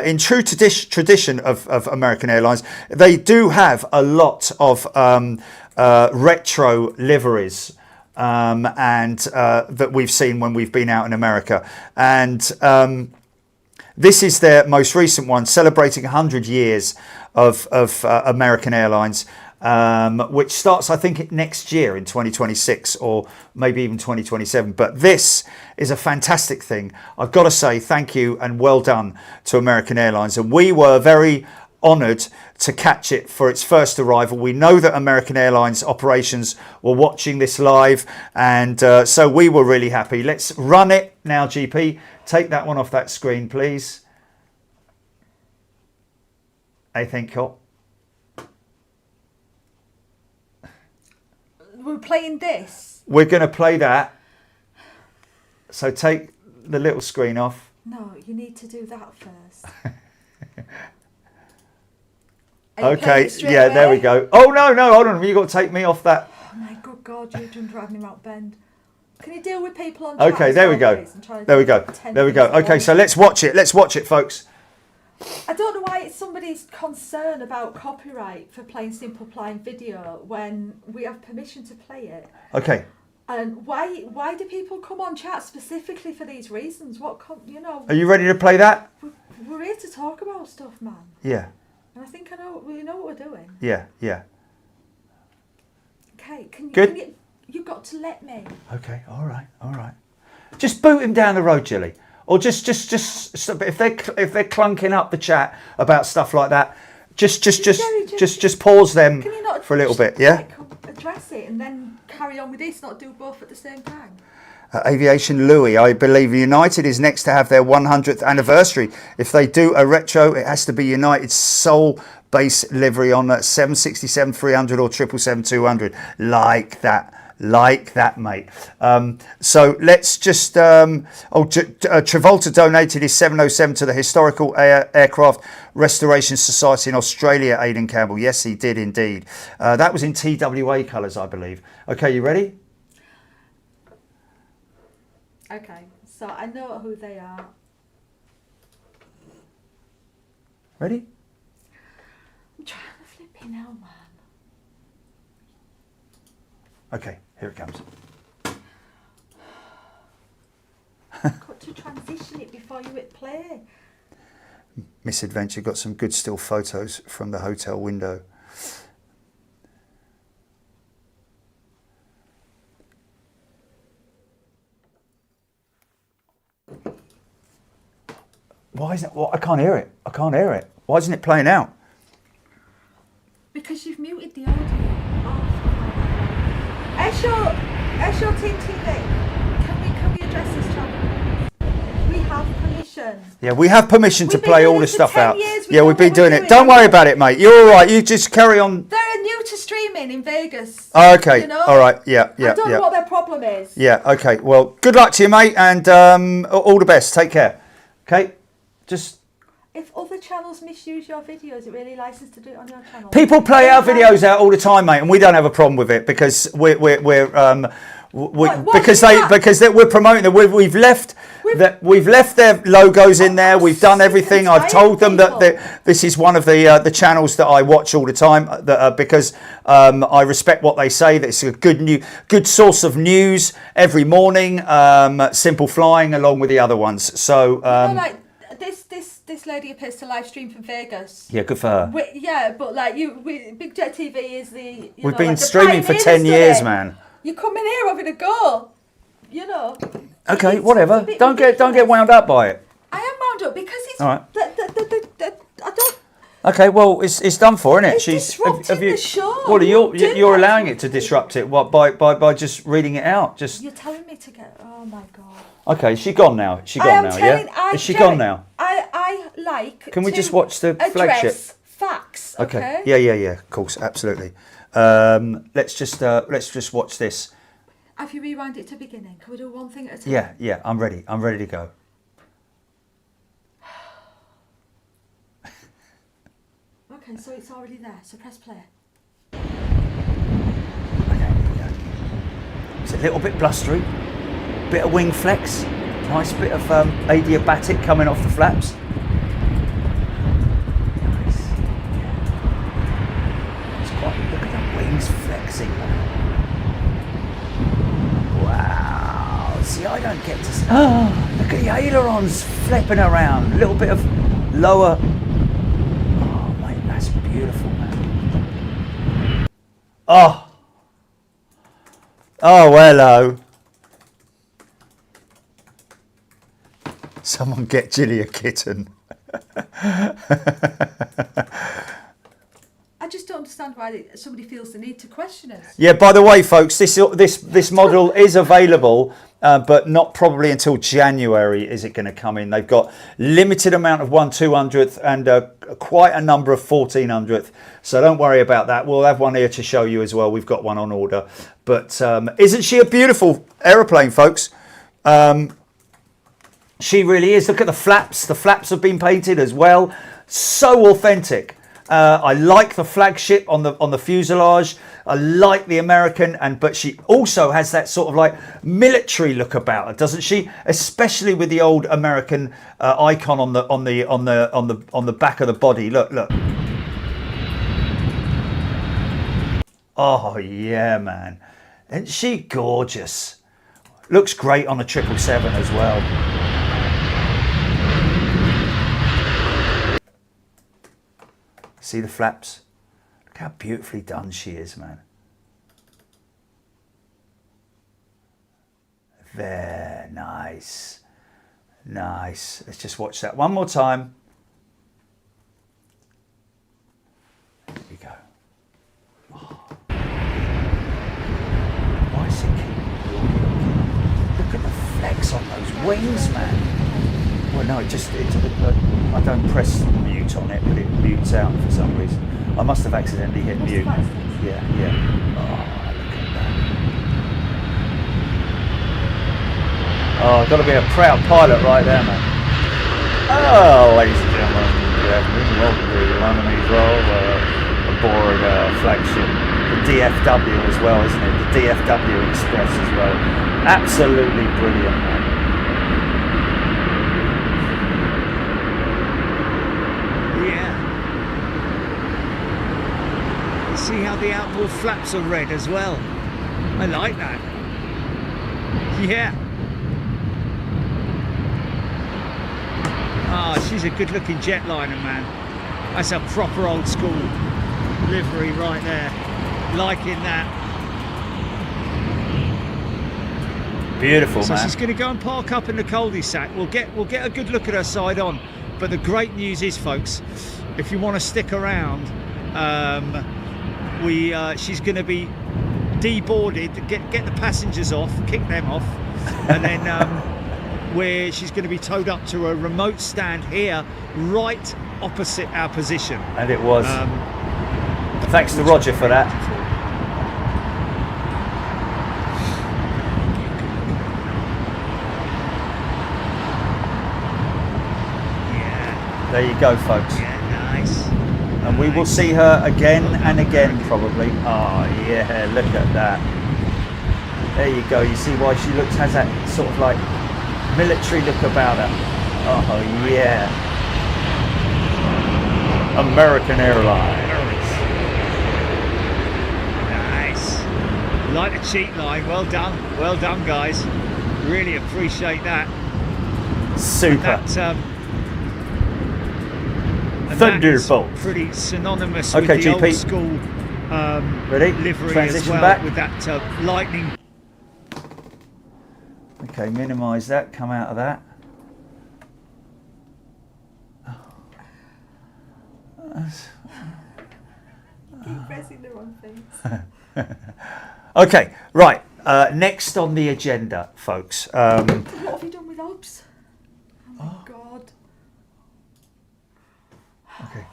in true tradition of American Airlines, they do have a lot of retro liveries. And that we've seen when we've been out in America. And this is their most recent one, celebrating 100 years of American Airlines. which starts, I think, next year in 2026 or maybe even 2027. But this is a fantastic thing. I've got to say thank you and well done to American Airlines. And we were very honoured to catch it for its first arrival. We know that American Airlines operations were watching this live, and so we were really happy. Let's run it now, GP. Take that one off that screen, please. I think you're... We're playing this. We're going to play that. So take the little screen off. No, you need to do that first. Okay, yeah, there we go. Oh, no, hold on. You've got to take me off that. Oh, my good God, you've done drive me Mount Bend. Can you deal with people on chat? Okay, there we go. There we go. There we go. Okay, so let's watch it. Let's watch it, folks. I don't know why it's somebody's concern about copyright for playing Simple Plan video when we have permission to play it. Okay. And why do people come on chat specifically for these reasons? Are you ready to play that? We're here to talk about stuff, man. Yeah. And I think we know what we're doing. Yeah, yeah. Okay, Good. You've got to let me. Okay, all right. Just boot him down the road, Jilly. Or just stop. If they're clunking up the chat about stuff like that, just pause them for a little bit, yeah? Address it and then carry on with this, not do both at the same time. Aviation Louis, I believe United is next to have their 100th anniversary. If they do a retro, it has to be United's sole base livery on that 767 300 or 777 200. Like that, mate. So let's just... Travolta donated his 707 to the Historical Aircraft Restoration Society in Australia, Aidan Campbell. Yes, he did indeed. That was in TWA colours, I believe. Okay, you ready? Okay, so I know who they are. Ready? I'm trying to flip it now, man. Okay, here it comes. Got to transition it before you hit play. Misadventure got some good still photos from the hotel window. Why isn't it? Well, I can't hear it. Why isn't it playing out? Because you've muted the audio. Airshow Team TV, can we address this channel? We have permission. Yeah, we have permission to play all the stuff out. Yeah, we've been doing it. doing. Don't worry about it, mate. You're all right. You just carry on. They're new to streaming in Vegas. Oh, okay. You know? All right. Yeah. I don't know what their problem is. Yeah. Okay. Well, good luck to you, mate, and all the best. Take care. Okay. Just. If other channels misuse your videos, it really licensed to do it on your channel. People play our videos out all the time, mate, and we don't have a problem with it because we're we're promoting them. We've left their logos in there. We've done everything. I've told them that this is one of the channels that I watch all the time because I respect what they say. That it's a good source of news every morning. Simple Flying along with the other ones. So this lady appears to live stream from Vegas. yeah, good for her. But Big Jet TV is the. We've been streaming for 10 years, man. You come in here having a go, you know. Okay, whatever. Don't get wound up by it. I am wound up because it's. All right. I don't. Okay, well, it's done for, isn't it? It's disrupting the show. Well, you're allowing it to disrupt it. What by just reading it out? You're telling me to get. Oh my God. Okay, is she gone now? Is she gone now? Yeah. Is she gone now? I like. Can we just watch the flagship? Facts. Okay. Yeah. Of course, absolutely. Let's just watch this. Have you rewind it to beginning? Can we do one thing at a time? Yeah. I'm ready to go. Okay, so it's already there. So press play. Okay. Yeah. It's a little bit blustery. Bit of wing flex. Nice bit of adiabatic coming off the flaps. Nice. It's quite. Look at the wings flexing. Wow. See, I don't get to see. Oh, look at the ailerons flipping around. A little bit of lower. Oh, mate, that's beautiful, man. Oh, hello. Someone get Jilly a kitten. I just don't understand why somebody feels the need to question us. Yeah, by the way, folks, this model is available, but not probably until January is it going to come in. They've got limited amount of 1/200th and quite a number of 1400th. So don't worry about that. We'll have one here to show you as well. We've got one on order. But isn't she a beautiful aeroplane, folks? She really is. Look at the flaps. The flaps have been painted as well. So authentic. I like the flagship on the fuselage. I like the American, but she also has that sort of like military look about her, doesn't she? Especially with the old American icon on the back of the body. Look. Oh yeah, man. Isn't she gorgeous? Looks great on a 777 as well. See the flaps? Look how beautifully done she is, man. Very nice. Nice. Let's just watch that one more time. There we go. Oh. Why is it keep... Look at the flex on those wings, man. Well, no, I don't press mute on it, but it mutes out for some reason. I must have accidentally hit mute. Yeah. Oh, look at that. Oh, I've got to be a proud pilot right there, man. Oh, ladies and gentlemen, good afternoon. Welcome to London Heathrow aboard flagship, the DFW as well, isn't it? The DFW Express as well. Absolutely brilliant, man. See how the outboard flaps are red as well. I like that. Yeah. She's a good looking jetliner, man. That's a proper old school livery right there. Liking that. Beautiful, so man. She's going to go and park up in the cul-de-sac. We'll get a good look at her side on. But the great news is, folks, if you want to stick around, she's going to be deboarded, get the passengers off, kick them off, and then where she's going to be towed up to a remote stand here, right opposite our position. And it was. Thanks to Roger for that. Yeah. There you go, folks. Yeah, nice. And we will see her again and again, probably. Oh, yeah, look at that. There you go. You see why she has that sort of like military look about her. Oh, yeah. American Airlines. Nice. Like a cheat line. Well done, guys. Really appreciate that. Super. Thunderbolt. Pretty synonymous with the GP. old school Ready? livery Transition as well, back. with that lightning. Okay, minimise that. Come out of that. Keep pressing the wrong things. Okay, right. Next on the agenda, folks. What have you done with OBS? Oh my God. Okay.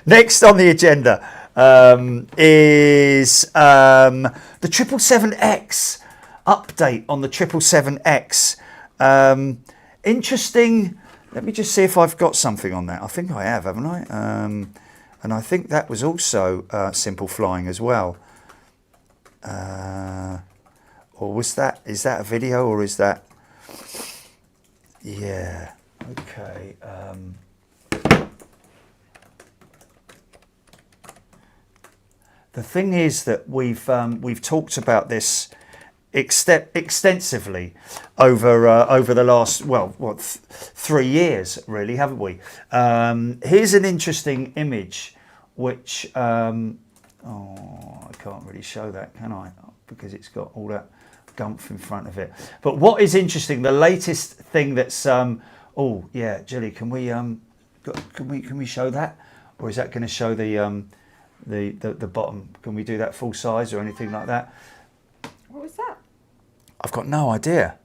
Next on the agenda is the 777X update on the 777X. Interesting. Let me just see if I've got something on that. I think I have, haven't I? And I think that was also simple flying as well. Or is that a video, or is that? Yeah. Okay. The thing is that we've talked about this extensively over the last 3 years, really, haven't we? Here's an interesting image, which Oh, I can't really show that, can I? Because it's got all that gumph in front of it. But what is interesting, the latest thing that's oh yeah, Jilly, can we show that, or is that going to show the bottom? Can we do that full size or anything like that? What was that? I've got no idea.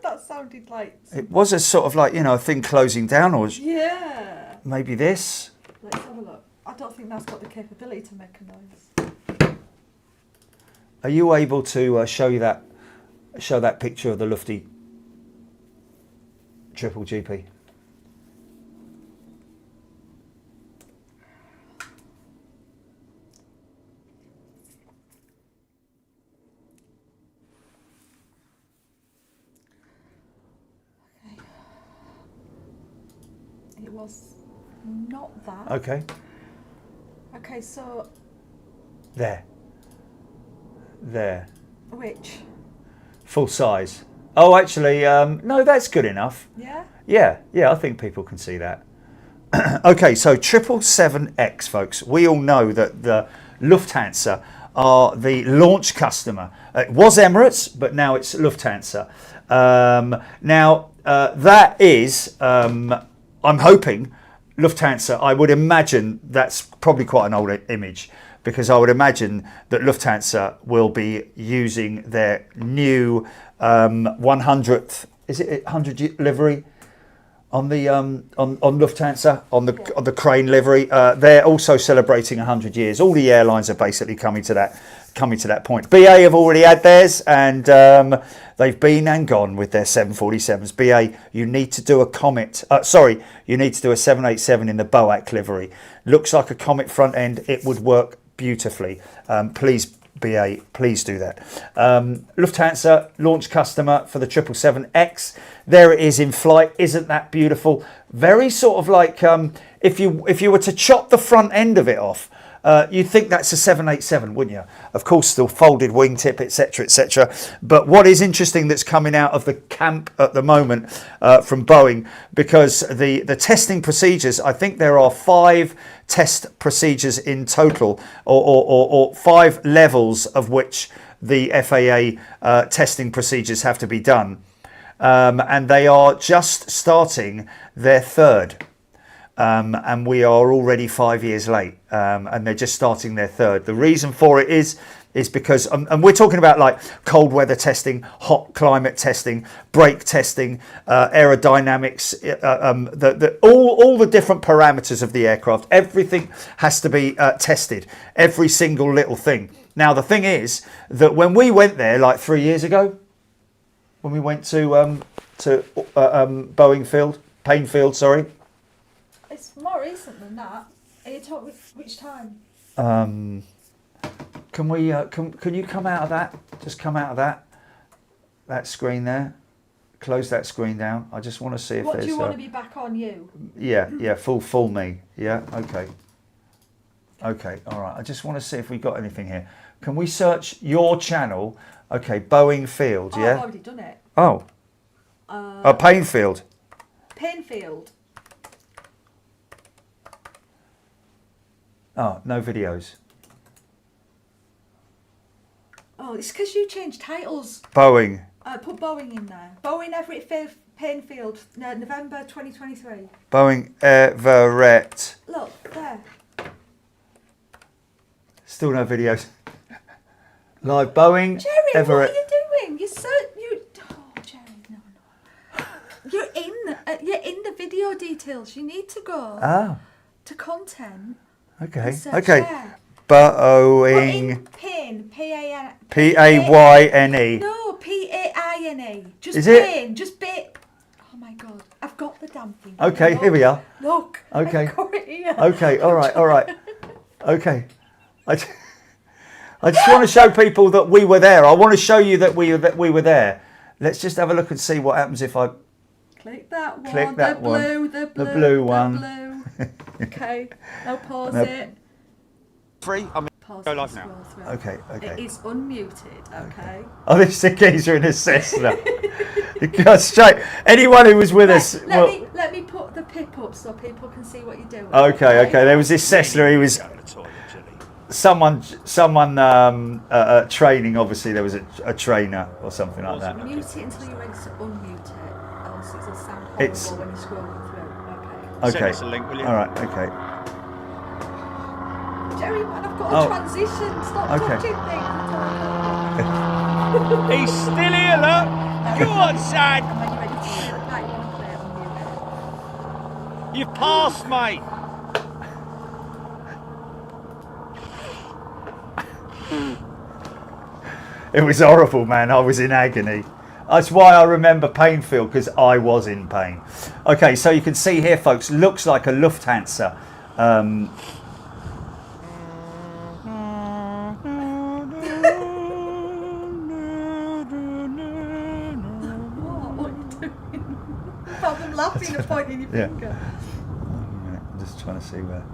That sounded like... It was a sort of like, you know, a thing closing down, or Yeah. maybe this. Let's have a look. I don't think that's got the capability to make a noise. Are you able to show that picture of the Lufty Triple GP? It was not that. Okay. Okay, so There. which? Full size. Oh, actually, no, that's good enough. Yeah? Yeah, I think people can see that. Okay, so 777X, folks. We all know that the Lufthansa are the launch customer. It was Emirates, but now it's Lufthansa. That is, I'm hoping, Lufthansa, I would imagine that's probably quite an old image, because I would imagine that Lufthansa will be using their new 100th, is it 100 livery on the on Lufthansa, on the crane livery. They're also celebrating 100 years. All the airlines are basically coming to that point. BA have already had theirs, and they've been and gone with their 747s. BA, you need to do a Comet. You need to do a 787 in the BOAC livery. Looks like a Comet front end. It would work beautifully. Please, BA, please do that. Lufthansa launch customer for the 777X. There it is in flight. Isn't that beautiful? Very sort of like if you were to chop the front end of it off, you'd think that's a 787, wouldn't you? Of course, still folded wingtip, etc., etc. But what is interesting that's coming out of the camp at the moment from Boeing, because the testing procedures, I think there are 5 test procedures in total, or 5 levels of which the FAA testing procedures have to be done. And they are just starting their 3rd. And we are already 5 years late, and they're just starting their 3rd. The reason for it is because, and we're talking about like cold weather testing, hot climate testing, brake testing, aerodynamics, all the different parameters of the aircraft. Everything has to be tested, every single little thing. Now, the thing is that when we went there like 3 years ago, when we went to Payne Field, sorry. It's more recent than that. Are you talking which time? Can we? Can you come out of that? Just come out of that screen there. Close that screen down. I just want to see if what there's. Do you want to be back on you? Yeah. Full me. Yeah. Okay. All right. I just want to see if we got anything here. Can we search your channel? Okay, Boeing Field. Yeah. I've already done it. Oh. Payne Field. Payne Field. Oh, no videos. Oh, it's because you changed titles. Boeing. Put Boeing in there. Boeing Everett Payne Field, November 2023. Boeing Everett. Look, there. Still no videos. Live Boeing Jerry, Everett. what are you doing? Oh, Jerry, no. You're in the video details. You need to go to content. Okay. There. Boeing. Payne, P-A-N. P-A-Y-N-E. No, P-A-I-N-E. Just Is Payne, just bit. Oh my God, I've got the damn thing. Okay, Look. here we are. Look. Okay. I've got it here. Okay, all right. Okay. I just want to show people that we were there. I want to show you that we were there. Let's just have a look and see what happens if I click that one. Click that one. The blue one. The blue. Okay. Now pause it. Free. I mean, pause. Go to live now. scroll through. Okay, okay. It is unmuted, okay? Oh, this is the geezer in his Cessna. You go straight. Anyone who was with us. Let me put the pip up so people can see what you're doing. Okay. There was this Cessna. He was someone training. Obviously, there was a trainer or something like that. Mute it until you're ready to unmute it, else it'll sound horrible when you're scrolling through. Okay. Send us a link, will you? All right. Okay. Jerry, man, I've got a transition. Stop touching things. He's still here, look. Go on, Sad. And when you're ready to play the part, you want to play it on You've passed, mate. It was horrible, man. I was in agony. That's why I remember Painfield, because I was in pain. Okay, so you can see here, folks, looks like a Lufthansa. What are you doing? Rather than laughing and pointing your finger. I'm just trying to see where.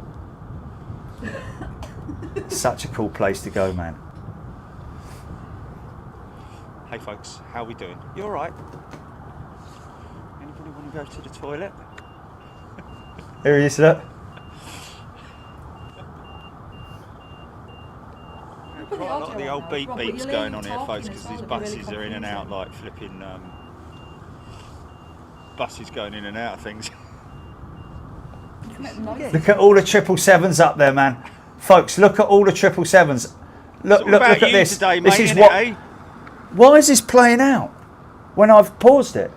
Such a cool place to go, man. Hey folks, how we doing? You all right? Anybody want to go to the toilet? Here he is, look. Quite a lot of the old beep beeps going on here, folks, because these buses are in and out like flipping buses going in and out of things. Look at all the 777s up there, man. Folks, look at all the 777s. Look at this. Today, this mate, is what. eh? Why is this playing out when I've paused it?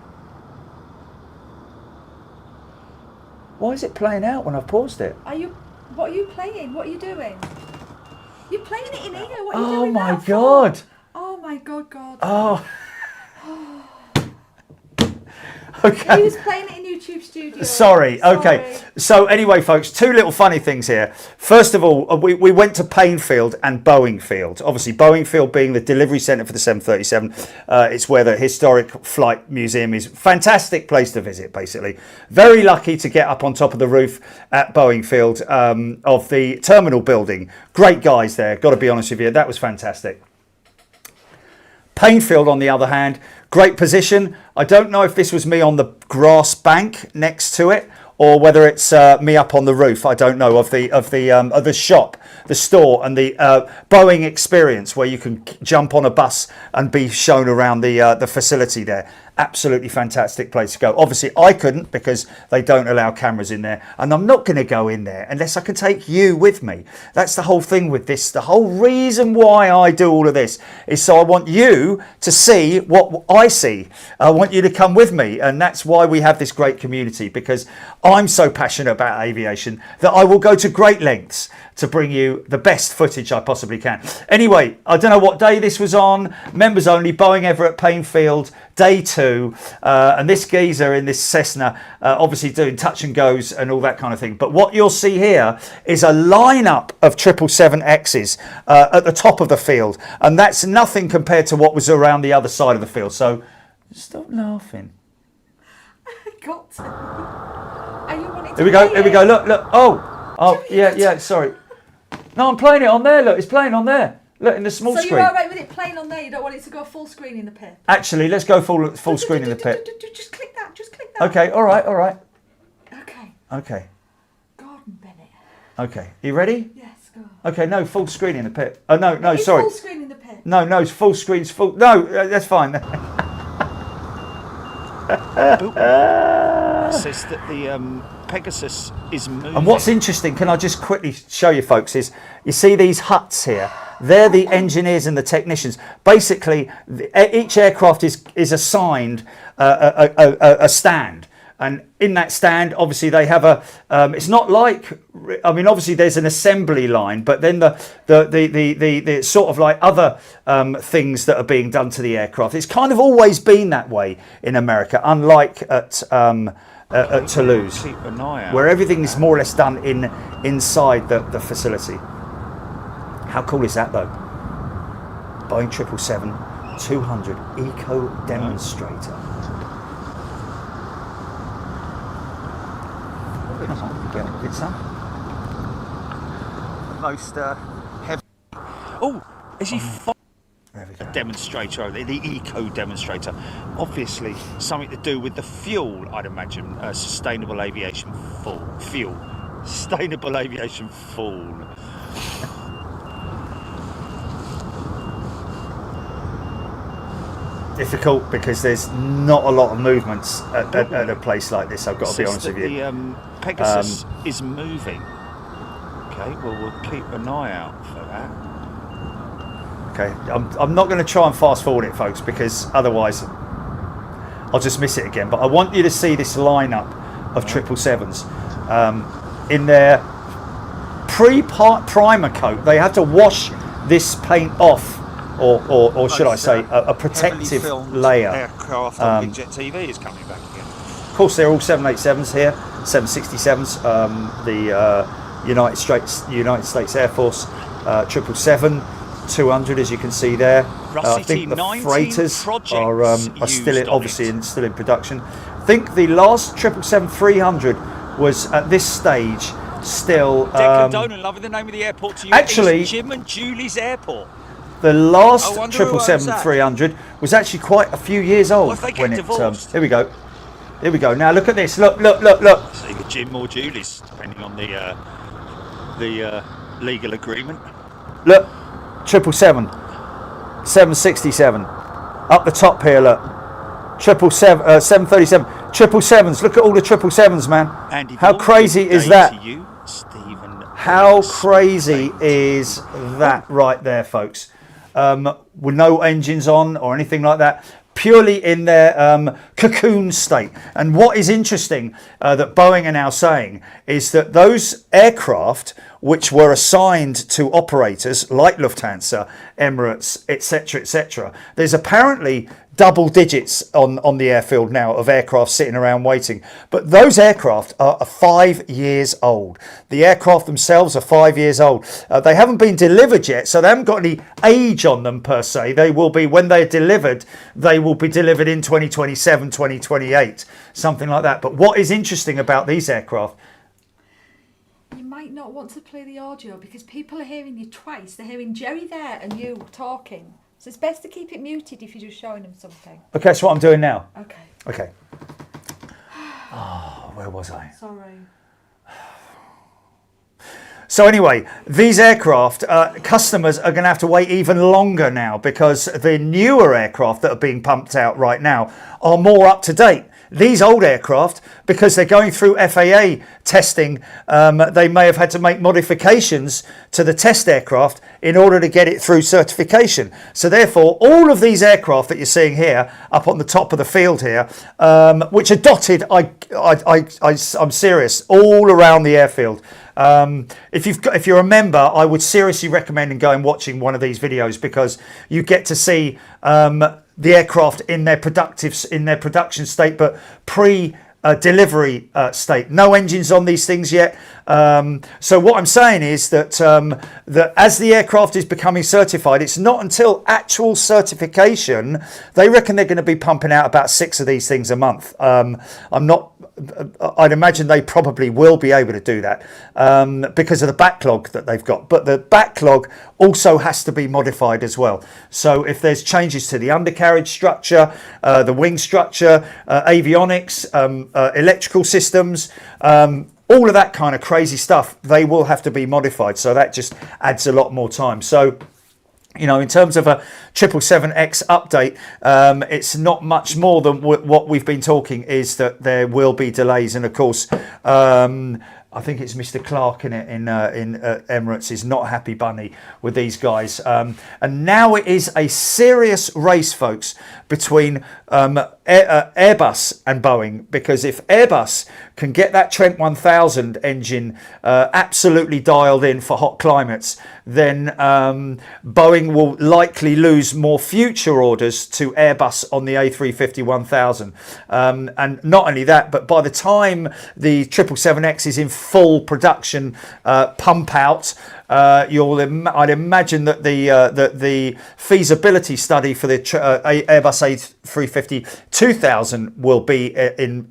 Why is it playing out when I've paused it? What are you playing? What are you doing? You're playing it in here. What are you Oh doing my that God. for? Oh my God. Oh. Okay. He was playing it in YouTube Studio. Sorry. Okay. So anyway, folks, two little funny things here. First of all, we went to Painfield and Boeing Field. Obviously, Boeing Field being the delivery centre for the 737. It's where the Historic Flight Museum is. Fantastic place to visit, basically. Very lucky to get up on top of the roof at Boeing Field of the terminal building. Great guys there, got to be honest with you. That was fantastic. Painfield, on the other hand, great position. I don't know if this was me on the grass bank next to it, or whether it's me up on the roof. I don't know of the shop, the store, and the Boeing experience, where you can jump on a bus and be shown around the facility there. Absolutely fantastic place to go. Obviously, I couldn't because they don't allow cameras in there, and I'm not going to go in there unless I can take you with me. That's the whole thing with this. The whole reason why I do all of this is so I want you to see what I see. I want you to come with me, and that's why we have this great community, because I'm so passionate about aviation that I will go to great lengths to bring you the best footage I possibly can. Anyway, I don't know what day this was on. Members only, Boeing Everett Painfield, day 2. And this geezer in this Cessna, obviously doing touch and goes and all that kind of thing. But what you'll see here is a lineup of 777Xs at the top of the field. And that's nothing compared to what was around the other side of the field. So stop laughing. I got to. Are you wanting to Here we go, look. Oh, yeah, sorry. No, I'm playing it on there, look, it's playing on there. Look, in the small screen. So you're alright with it playing on there, you don't want it to go full screen in the pit? Actually, let's go full screen in the pit. Just click that, Okay, all right. Okay. Gordon Bennett. Okay, you ready? Yes, go. Okay, no, full screen in the pit. Oh, no, It's sorry. full screen in the pit. No, it's full screen's full. No, that's fine. It says that the Pegasus is moving. And what's interesting, can I just quickly show you folks, is you see these huts here? They're the engineers and the technicians. Basically, each aircraft is assigned a stand. And in that stand, obviously, they have a. It's not like. I mean, obviously, there's an assembly line, but then the sort of like other things that are being done to the aircraft. It's kind of always been that way in America, unlike at Toulouse, Keep an eye out. where everything is more or less done inside the facility. How cool is that, though? Boeing 777-200 Eco Demonstrator. Come on, get on with it, son. Most heavy Oh, is he There we go. demonstrator over there, the eco demonstrator? Obviously, something to do with the fuel, I'd imagine. Sustainable aviation fuel. Sustainable aviation fuel. Difficult because there's not a lot of movements at a place like this. I've got to be honest with you. The Pegasus is moving. Okay, well, we'll keep an eye out for that. Okay, I'm not going to try and fast forward it, folks, because otherwise I'll just miss it again. But I want you to see this lineup of 777s in their pre-primer coat. They had to wash this paint off. Or should I say, a protective layer. Aircraft on Big Jet TV is coming back again. Of course, they're all 787s here, 767s. The United States Air Force 777, 200, as you can see there. I think the freighters are still obviously still in production. I think the last 777-300 was at this stage still. Declan Dolan, loving the name of the airport to you. Actually, East Jim and Julie's Airport. The last 777-300 was actually quite a few years old when it. Here we go. Here we go. Now look at this. Look. So either Jim or Julie's, depending on the legal agreement. Look, 777, 767, up the top here. Look, 737, 777s. Look at all the 777s, man. Andy, how crazy is that? To you, Stephen, how crazy is that right there, folks? With no engines on or anything like that, purely in their cocoon state. And what is interesting that Boeing are now saying is that those aircraft which were assigned to operators like Lufthansa, Emirates, etc., there's apparently double digits on the airfield now of aircraft sitting around waiting. But those aircraft are 5 years old. The aircraft themselves are 5 years old. They haven't been delivered yet, so they haven't got any age on them per se. They will be, when they're delivered, they will be delivered in 2027, 2028, something like that. But what is interesting about these aircraft, you might not want to play the audio because people are hearing you twice. They're hearing Jerry there and you talking. So it's best to keep it muted if you're just showing them something. okay, that's what I'm doing now. Okay. Oh, where was I? Sorry. So anyway, these aircraft, customers are going to have to wait even longer now because the newer aircraft that are being pumped out right now are more up to date. These old aircraft, because they're going through FAA testing, they may have had to make modifications to the test aircraft in order to get it through certification. So therefore, all of these aircraft that you're seeing here, up on the top of the field here, which are dotted, I'm serious, all around the airfield. If you remember, I would seriously recommend going watching one of these videos because you get to see the aircraft in their production state, but pre-delivery state. No engines on these things yet. So what I'm saying is that that as the aircraft is becoming certified, it's not until actual certification. They reckon they're going to be pumping out about 6 of these things a month. I'd imagine they probably will be able to do that because of the backlog that they've got. But the backlog also has to be modified as well. So if there's changes to the undercarriage structure, the wing structure, avionics, electrical systems, all of that kind of crazy stuff, they will have to be modified. So that just adds a lot more time. So, you know, in terms of a 777X update, it's not much more than what we've been talking is that there will be delays. And of course, I think it's Mr. Clark in Emirates is not happy bunny with these guys. And now it is a serious race, folks, between Airbus and Boeing, because if Airbus can get that Trent 1000 engine absolutely dialed in for hot climates, then Boeing will likely lose more future orders to Airbus on the A350-1000. And not only that, but by the time the 777X is in full production pump out, I'd imagine that the feasibility study for the Airbus A350-2000 will be in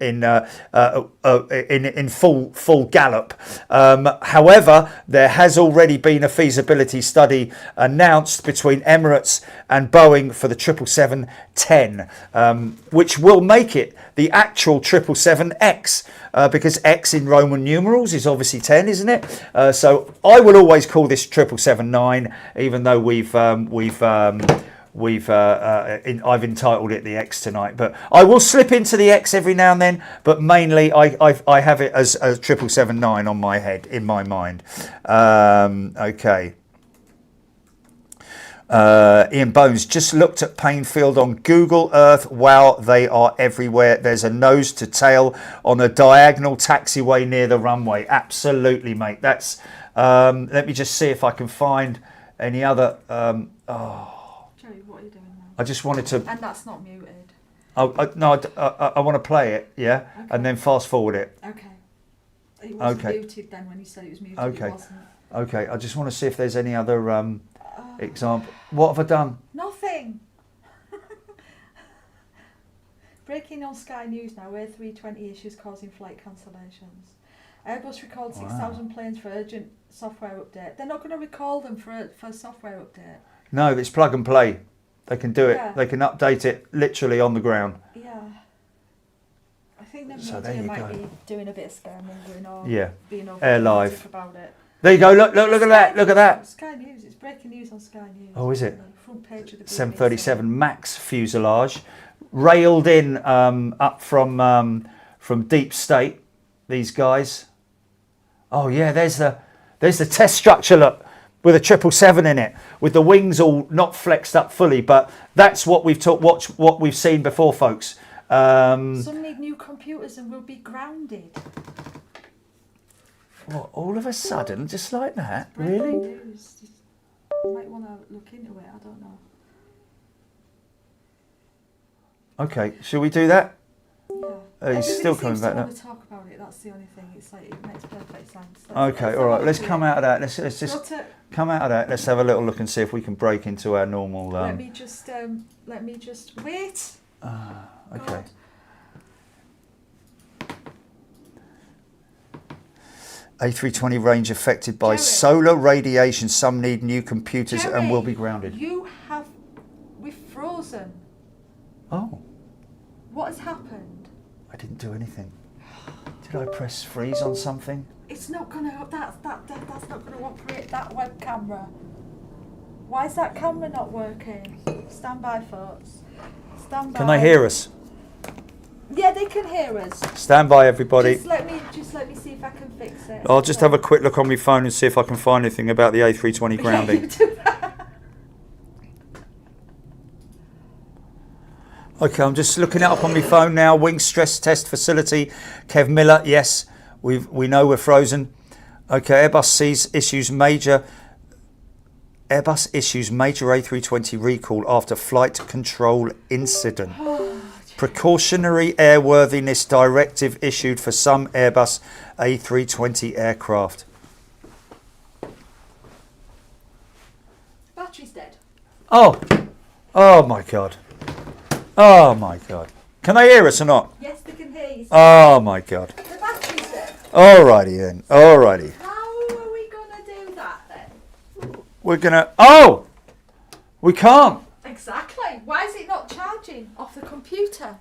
full gallop. However, there has already been a feasibility study announced between Emirates and Boeing for the 777-10, which will make it the actual 777X, because X in Roman numerals is obviously 10, isn't it? So I will always call this 777-9, even though I've entitled it the X tonight. But I will slip into the X every now and then. But mainly, I have it as 777-9 on my head, in my mind. Okay. Ian Bones just looked at Painfield on Google Earth. Wow, they are everywhere. There's a nose to tail on a diagonal taxiway near the runway. Absolutely, mate. That's. Let me just see if I can find any other. Joey, what are you doing now? I just wanted to. And that's not muted. No, I want to play it, yeah, okay. And then fast forward it. Okay. It wasn't muted then when you said it was muted. Okay. It wasn't. Okay. I just want to see if there's any other example. What have I done? Nothing. Breaking on Sky News now. A320 issues causing flight cancellations. Airbus recalled 6,000 planes for urgent software update. They're not going to recall them for a software update. No, it's plug and play. They can do it. Yeah. They can update it literally on the ground. Yeah. I think the So media might be doing a bit of scaremongering or being Air Live about it. There you go. Look at that. Look at that. Sky News. It's breaking news on Sky News. Oh, is it? Front page of the 737 MAX fuselage railed in up from deep state. These guys. Oh yeah, there's the test structure. Look, with a 777 in it, with the wings all not flexed up fully. But that's what we've what we've seen before, folks. Some need new computers and will be grounded. What, all of a sudden, just like that? Breaking Really? news. You might want to look into it. I don't know. Okay, shall we do that? Yeah. He's still coming back now. Want to talk about it. That's the only thing. It's like it makes perfect sense. Okay, all right. Let's come out of that. Let's just come out of that. Let's have a little look and see if we can break into our normal. Let me just wait. Okay. God. A320 range affected by solar radiation. Some need new computers and will be grounded. We've frozen. Oh. What has happened? I didn't do anything. Did I press freeze on something? It's not gonna. That's not gonna operate that web camera. Why is that camera not working? Stand by, folks. Stand by. Can they hear us? Yeah, they can hear us. Stand by, everybody. Just let me see if I can fix it. I'll just have a quick look on my phone and see if I can find anything about the A320 grounding. You do that. Okay, I'm just looking it up on my phone now. Wing stress test facility. Kev Miller, yes, we know we're frozen. Okay, Airbus issues major A320 recall after flight control incident. Precautionary airworthiness directive issued for some Airbus A320 aircraft. Battery's dead. Oh my God. Oh my God. Can they hear us or not? Yes, they can hear you. Oh my God. The battery's dead. Alrighty then. Alrighty. How are we gonna do that then? We're gonna. We can't. Exactly. Why is it not charging off the computer?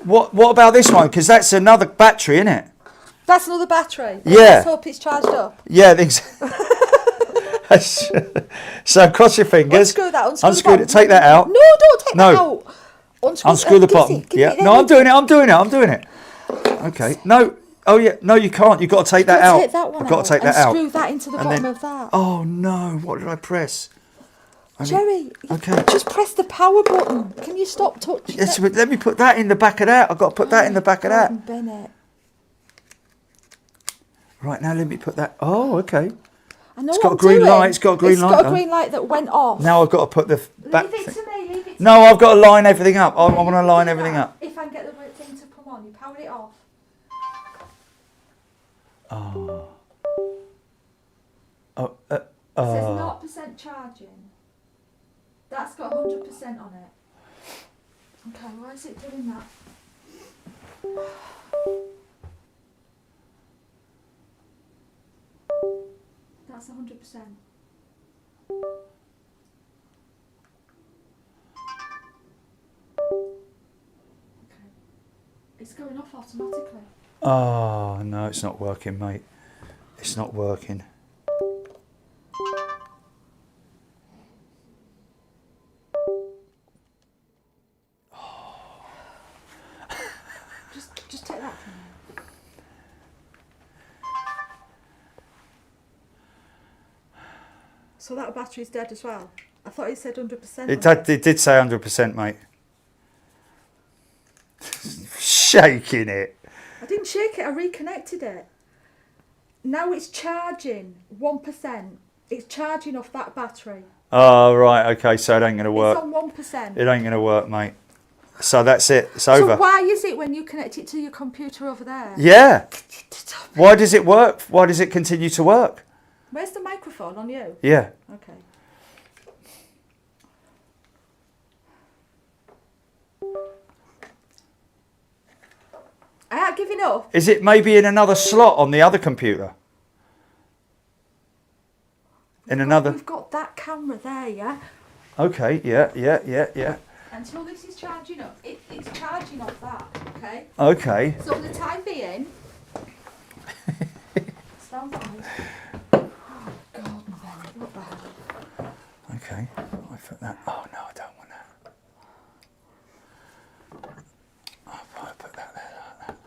What about this one? Because that's another battery, isn't it? That's another battery. Yeah. Let's hope it's charged up. Yeah. So cross your fingers. Unscrew that. Unscrew it. Take that out. No, don't take that out. Unscrew the bottom. Yeah. No, I'm doing it. Okay. No. Oh yeah. No, you can't. You've got to take that out. Take that one I've got to take that out. Screw that into the bottom of that. Oh no! What did I press? Jerry, okay. Just press the power button. Can you stop touching yes, it? But let me put that in the back of that. I've got to put that in the back of that. Bennett. Right, now let me put that. Oh, okay. I know it's got a green light. It's got a green light. It's got a green light that went off. Now I've got to put the back. Leave it to me. Leave it to no, I've got to line everything up. I want to line everything up. If I can get the right thing to come on, you power it off. Oh. charging. That's got 100% on it. Okay, why is it doing that? That's 100%. Okay. It's going off automatically. Oh, no, it's not working, mate. It's not working. Just take that from me. So that battery's dead as well? I thought it said 100%. It did say 100%, mate. Shaking it. I didn't shake it, I reconnected it. Now it's charging 1%. It's charging off that battery. Oh, right, okay, so it ain't going to work. It's on 1%. It ain't going to work, mate. So that's it, it's over. So why is it when you connect it to your computer over there? Yeah. Why does it work? Why does it continue to work? Where's the microphone on you? Yeah. Okay. I ain't giving up. Is it maybe in another slot on the other computer? We've got that camera there, yeah? Okay, yeah. Until this is charging up, it's charging off that, okay? Okay. So for the time being, stand by. Oh God, my belly, not bad. Okay. I put that. Oh no, I don't want that. I put that there like that.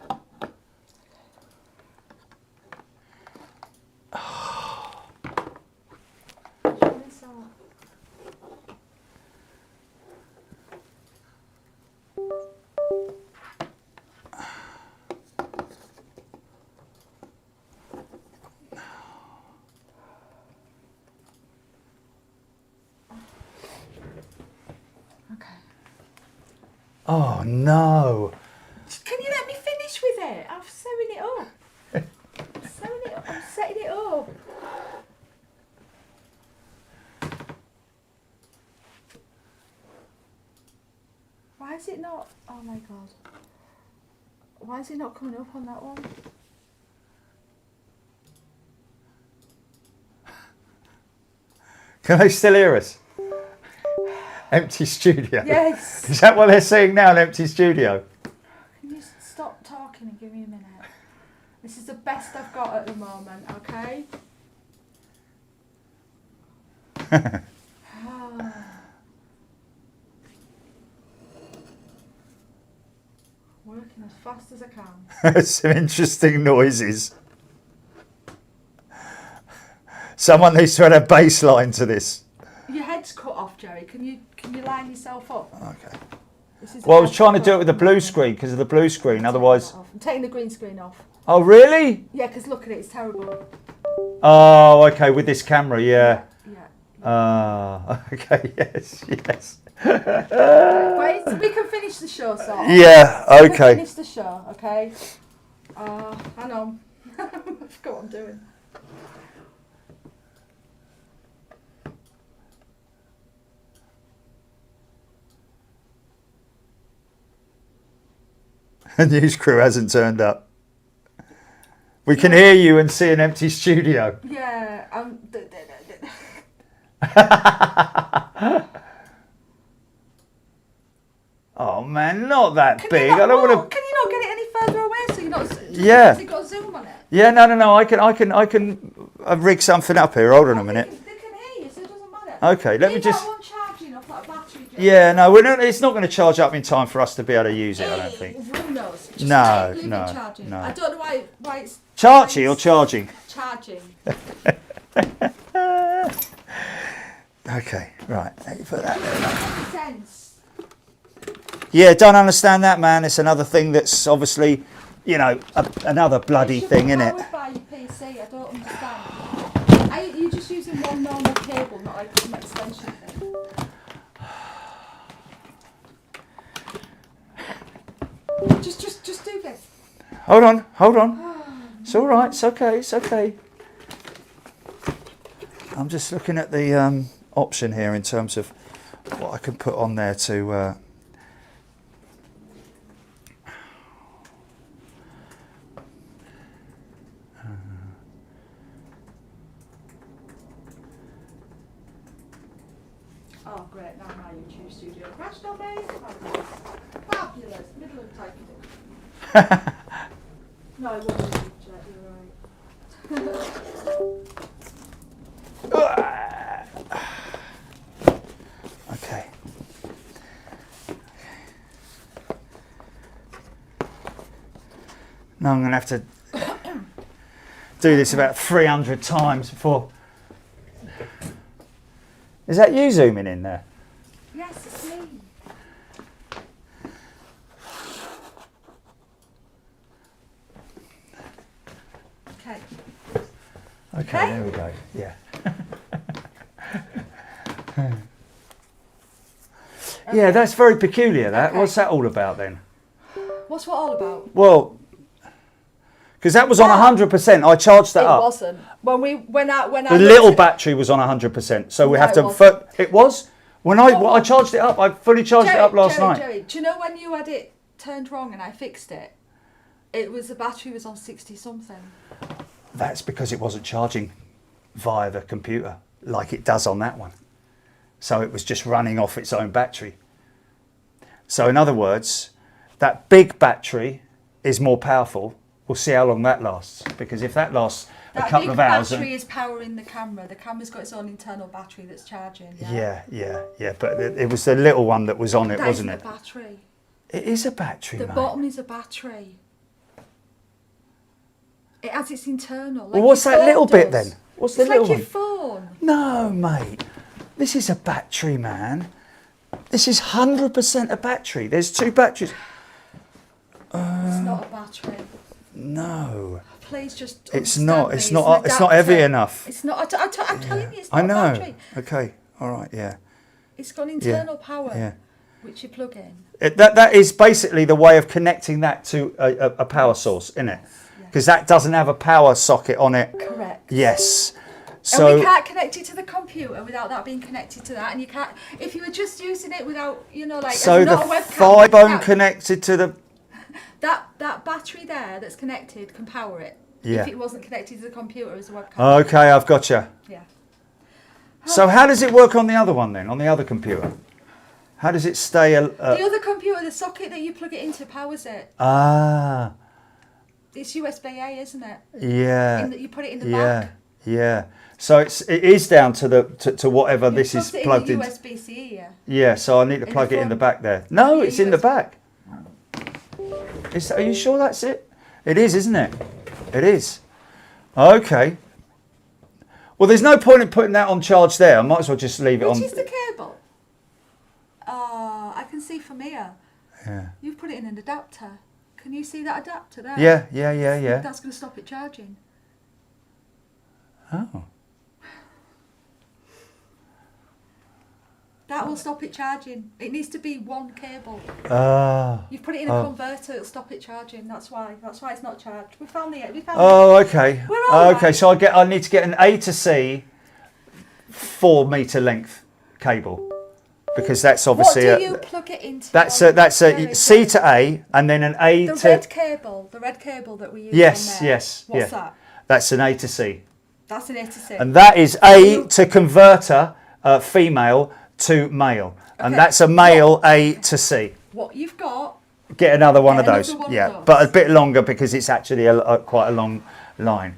Oh no! Can you let me finish with it? I'm sewing it up. I'm setting it up. Why is it not? Oh my God. Why is it not coming up on that one? Can they still hear us? Empty studio. Yes. Is that what they're saying now? An empty studio. Can you stop talking and give me a minute? This is the best I've got at the moment, okay? Working as fast as I can. Some interesting noises. Someone needs to add a bass line to this. Your head's cut off, Jerry. Can you line yourself up? Okay. This is Well, I was trying to do it with the blue screen because of the blue screen. Otherwise. I'm taking the green screen off. Oh really? Yeah, because look at it. It's terrible. Oh, okay. With this camera, yeah. Yeah. Okay. Yes. Wait, so we can finish the show, so. Yeah. We can Okay. finish the show, okay? Hang on. I forgot what I'm doing. The news crew hasn't turned up. We can hear you and see an empty studio. Yeah. Oh man, not that big. I don't want to. Can you not get it any further away so you're not? Yeah. Has it got zoom on it? Yeah, no. I can rig something up here. Hold on a minute. They can hear you, so it doesn't matter. Okay, let me Leave just. that one charging off that battery. Yeah, no, it's not going to charge up in time for us to be able to use it. I don't think. Who knows? Just No, leave no, it charging. no. I don't know why it's. Chargy or charging? Charging. Okay, right. Let me put that there. Makes sense. Yeah, don't understand that, man. It's another thing that's obviously, another bloody thing, isn't it? By your PC, I don't understand. You're just using one normal cable, not like some extension thing. Just do this. Hold on. It's all right. It's okay. I'm just looking at the option here in terms of what I can put on there to. Oh, great. Now my YouTube studio crashed on me. Fabulous. Fabulous. Middle of typing it. No, it wasn't Jet, you're right. Okay. Now I'm going to have to do this about 300 times before. Is that you zooming in there? Yes, it's me. Okay. Okay, there we go. Yeah. Yeah, that's very peculiar, that. Okay. What's that all about then? What's what all about? Well, because that was on 100%. I charged that It up. wasn't. When I The little battery was on 100%. So we No, have it to... wasn't. It was? When I charged it up, I fully charged it up last night. Jerry, do you know when you had it turned wrong and I fixed it? The battery was on 60 something. That's because it wasn't charging via the computer like it does on that one. So it was just running off its own battery. So in other words, that big battery is more powerful. We'll see how long that lasts, because if that lasts a couple of hours... That big battery is powering the camera. The camera's got its own internal battery that's charging. Yeah. But it was the little one that was on it, That wasn't isn't it? a battery. It is a battery, The mate. bottom is a battery. It has its internal. Like Well, what's your that phone little bit does. then? What's the It's little like one? your phone. No, mate. This is a battery, man. This is 100% a battery. There's two batteries. It's not a battery. No. Please just. It's understand not. me. It's an not. It's not heavy adapter. enough. It's not. I'm telling you, it's not I know. a battery. Okay. All right. Yeah. It's got internal power, Yeah. which you plug in. That is basically the way of connecting that to a power source, isn't it? Because that doesn't have a power socket on it. Correct. Yes. And So we can't connect it to the computer without that being connected to that, and you can't. If you were just using it without, like, so as the not a webcam, Fibone connected to the. that battery there that's connected can power it. Yeah. If it wasn't connected to the computer as a webcam. Okay, I've got you. Yeah. So how does it work on the other one then? On the other computer? How does it stay? The other computer, the socket that you plug it into, powers it. Ah. It's USB-A, isn't it? Yeah. You put it in the Yeah. back. Yeah. So it is down to the to whatever You this is plugged it plugged in in. the USB-C, yeah. Yeah. So I need to In plug the it in the front. back there. No, Yeah, it's in the USB. back. Are you sure that's it? It is, isn't it? It is. Okay. Well, there's no point in putting that on charge there. I might as well just leave it on. Which is the cable? Oh, I can see from here. Yeah. You've put it in an adapter. Can you see that adapter there? Yeah. That's going to stop it charging. Oh. That will stop it charging. It needs to be one cable. Ah. You've put it in a converter, it'll stop it charging. That's why it's not charged. We found it. Oh, okay. We're all Okay, right. so I need to get an A to C 4 metre length cable, because that's What obviously do you plug it into? that's a C to A and then an A the to red cable that we use. yes, on there. yes, What's yeah. that? That's an A to C, That's an A to C. and that is A to converter, female to male, and Okay. that's a male A to C. What you've got? Get another one Get of those, another one of yeah, those. but a bit longer because it's actually quite a long line.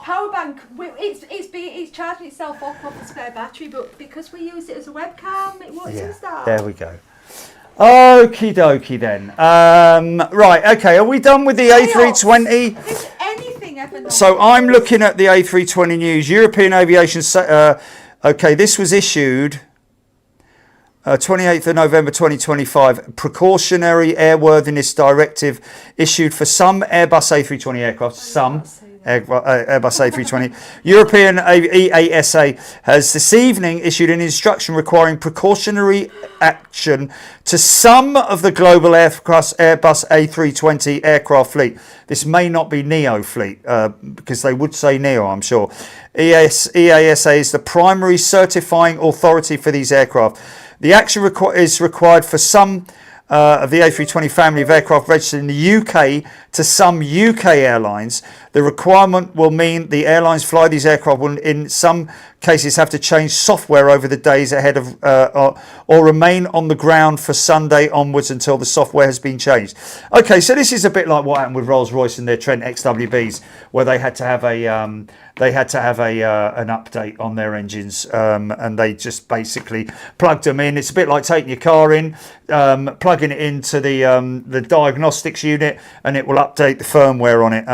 Power bank. It's charging itself off the spare battery, but because we use it as a webcam, it won't use that. There we go. Okie dokie then. Right, okay, are we done with the A320? Is anything ever known? So I'm looking at the A320 news. European Aviation, okay, this was issued 28th of November 2025. Precautionary airworthiness directive issued for some Airbus A320 aircraft. Some. Airbus A320. European EASA has this evening issued an instruction requiring precautionary action to some of the global Airbus A320 aircraft fleet. This may not be Neo fleet, because they would say Neo, I'm sure. EASA is the primary certifying authority for these aircraft. The action is required for some of the A320 family of aircraft registered in the UK to some UK airlines. The requirement will mean the airlines fly these aircraft will in some cases have to change software over the days ahead of or remain on the ground for Sunday onwards until the software has been changed. Okay, so this is a bit like what happened with Rolls-Royce and their Trent XWBs, where they had to have an update on their engines, and they just basically plugged them in. It's a bit like taking your car in, plugging it into the diagnostics unit, and it will update the firmware on it.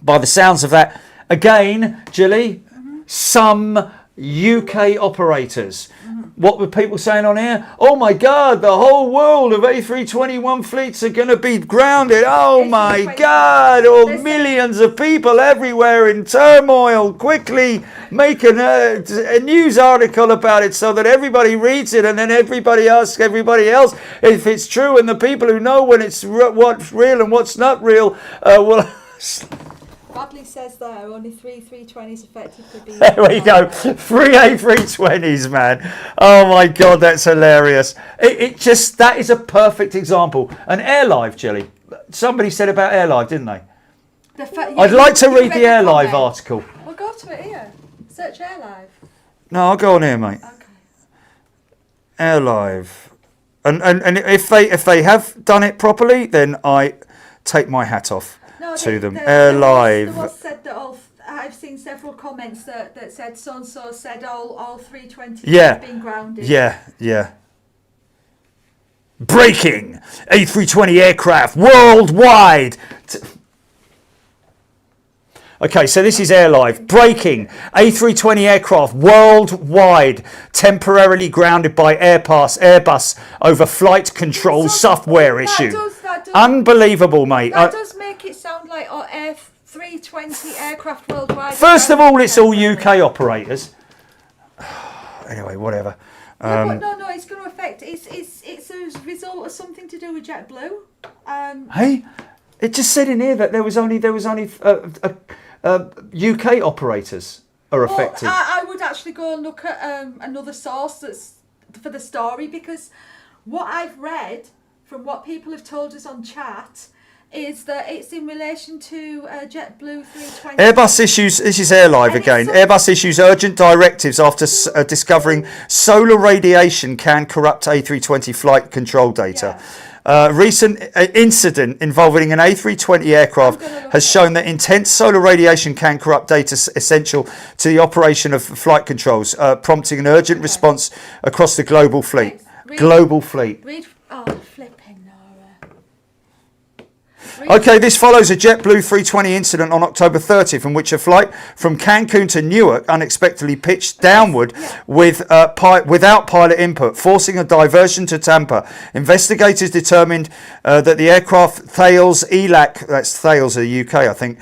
By the sounds of that, again, Gilly, some UK operators. What were people saying on here? Oh my God, the whole world of A321 fleets are going to be grounded. Oh my God, or millions of people everywhere in turmoil. Quickly make a news article about it so that everybody reads it, and then everybody asks everybody else if it's true, and the people who know when it's what's real and what's not real will... Bradley says there only 3 320s effectively being. There we go. 3 A320s, man. Oh my God, that's hilarious. It just, that is a perfect example. And AirLive, Jelly. Somebody said about AirLive, didn't they? I'd like to read the AirLive article. Well, go to it here. Search AirLive. No, I'll go on here, mate. Okay. AirLive. And if they have done it properly, then I take my hat off. To them. AirLive. There was said that I've seen several comments that said so and so said all 320 have been grounded. Yeah. Breaking A320 aircraft worldwide. Okay, so this is AirLive. Breaking A320 aircraft worldwide temporarily grounded by Airbus over flight control software issue. Unbelievable, mate. That does make it sound like A320 aircraft worldwide. First of all, it's all UK operators. Anyway, whatever. No, it's going to affect. It's a result of something to do with JetBlue. Hey, it just said in here that there was only UK operators are affected. I would actually go and look at another source that's for the story, because what I've read from what people have told us on chat is that it's in relation to JetBlue 320. Airbus issues, this is AirLive again, Airbus issues urgent directives after discovering solar radiation can corrupt A320 flight control data. Recent incident involving an A320 aircraft has shown that intense solar radiation can corrupt data essential to the operation of flight controls, prompting an urgent response across the global fleet. Flipping Nora. Okay, this follows a JetBlue 320 incident on October 30th, in which a flight from Cancun to Newark unexpectedly pitched downward without pilot input, forcing a diversion to Tampa. Investigators determined that the aircraft Thales ELAC, that's Thales of the UK, I think,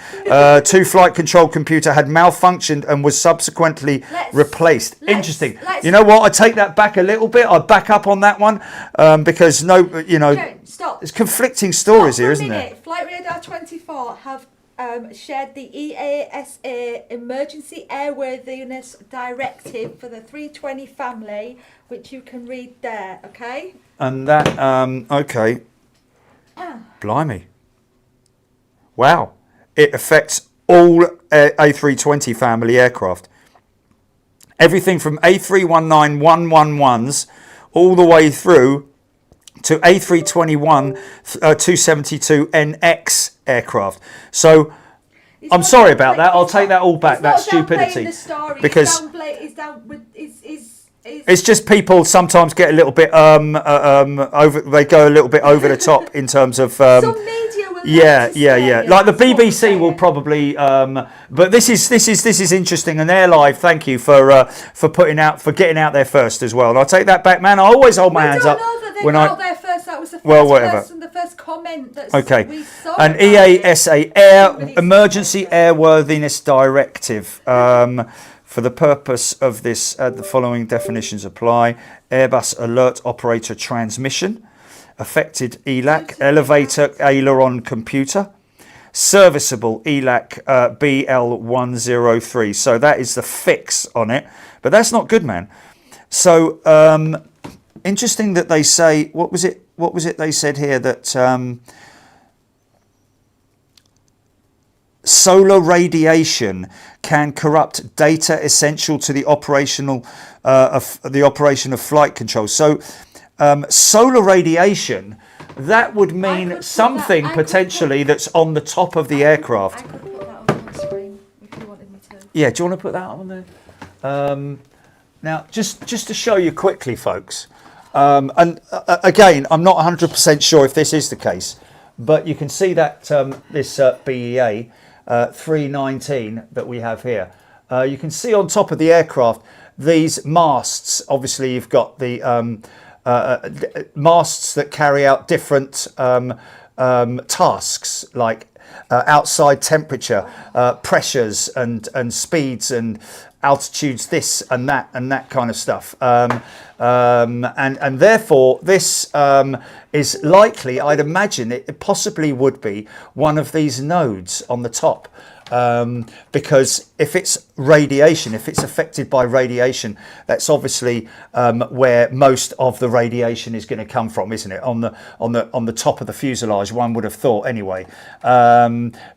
2 flight control computer had malfunctioned and was subsequently replaced. Interesting. You know what? I take that back a little bit. I back up on that one because there's conflicting stories here, isn't there? Flight Radar 24 have shared the EASA Emergency Airworthiness Directive for the 320 family, which you can read there, okay? And that, okay. Blimey. Wow. It affects all A320 family aircraft. Everything from A319-111s all the way through to A321 272NX aircraft. So I'm sorry about that. I'll take that all back. That's stupidity. Because it's just people sometimes get a little bit over. They go a little bit over the top in terms of. Some media will. Like the BBC will probably. But this is interesting. And AirLive, thank you for getting out there first as well. And I'll take that back, man. I always hold my hands up when I got there first. That was the well, whatever. The first comment that's Okay, we saw an about it. EASA Air Somebody's Emergency saying Airworthiness Directive. For the purpose of this, the following definitions apply: Airbus Alert Operator Transmission, affected ELAC Elevator Aileron Computer, serviceable ELAC BL103. So that is the fix on it, but that's not good, man. So interesting that they say, what was it they said here, that solar radiation can corrupt data essential to the operation of flight control. So solar radiation, that would mean something potentially that's on the top of the aircraft. I could put that on the screen if you wanted me to. Yeah, do you want to put that on there? Now, just to show you quickly, folks, and again, I'm not 100% sure if this is the case, but you can see that this BEA 319 that we have here. You can see on top of the aircraft these masts. Obviously, you've got the masts that carry out different tasks, like outside temperature, pressures and speeds and altitudes, this and that kind of stuff, and therefore this is likely, I'd imagine it possibly would be one of these nodes on the top, because if it's radiation, if it's affected by radiation, that's obviously where most of the radiation is going to come from, isn't it? On the top of the fuselage, one would have thought anyway,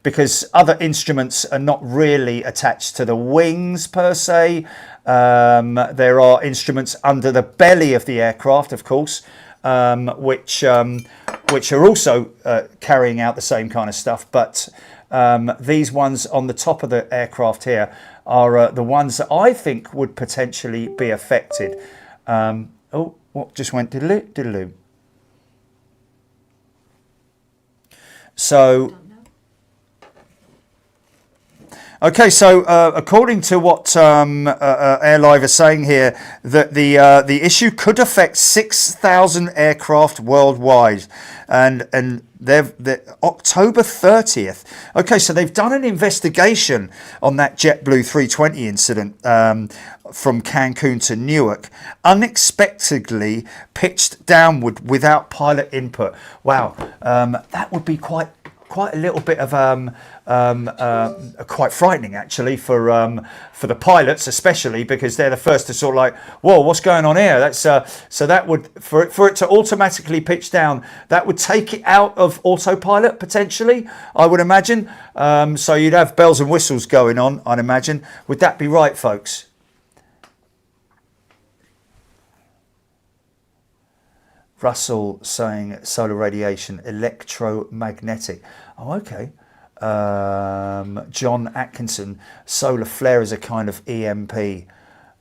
because other instruments are not really attached to the wings per se. There are instruments under the belly of the aircraft, of course, which are also carrying out the same kind of stuff, but these ones on the top of the aircraft here are the ones that I think would potentially be affected. Oh, what just went diddle-oo, diddle-oo. So, okay, so according to what AirLive are saying here, that the issue could affect 6,000 aircraft worldwide, and they're October 30th. Okay, so they've done an investigation on that JetBlue 320 incident from Cancun to Newark, unexpectedly pitched downward without pilot input. Wow, that would be quite a little bit of quite frightening actually for the pilots, especially because they're the first to sort of like, whoa, what's going on here? That's so that would, for it to automatically pitch down, that would take it out of autopilot potentially, I would imagine. So you'd have bells and whistles going on, I'd imagine. Would that be right, folks? Russell saying solar radiation, electromagnetic. Oh, okay. John Atkinson, solar flare is a kind of EMP. They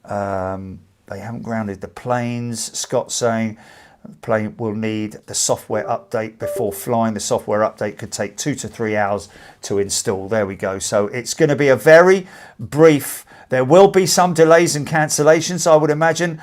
haven't grounded the planes. Scott saying the plane will need the software update before flying. The software update could take 2 to 3 hours to install. There we go. So it's going to be a very brief. There will be some delays and cancellations, I would imagine,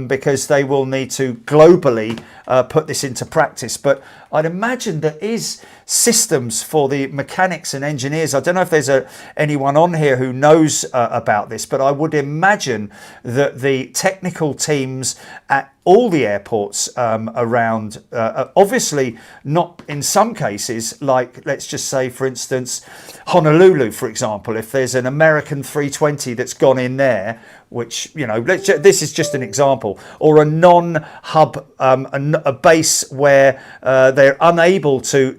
because they will need to globally put this into practice. But I'd imagine there is systems for the mechanics and engineers. I don't know if there's anyone on here who knows about this, but I would imagine that the technical teams at all the airports around, obviously not in some cases, like let's just say, for instance, Honolulu, for example, if there's an American 320 that's gone in there, which, you know, this is just an example, or a non-hub, a base where they're unable to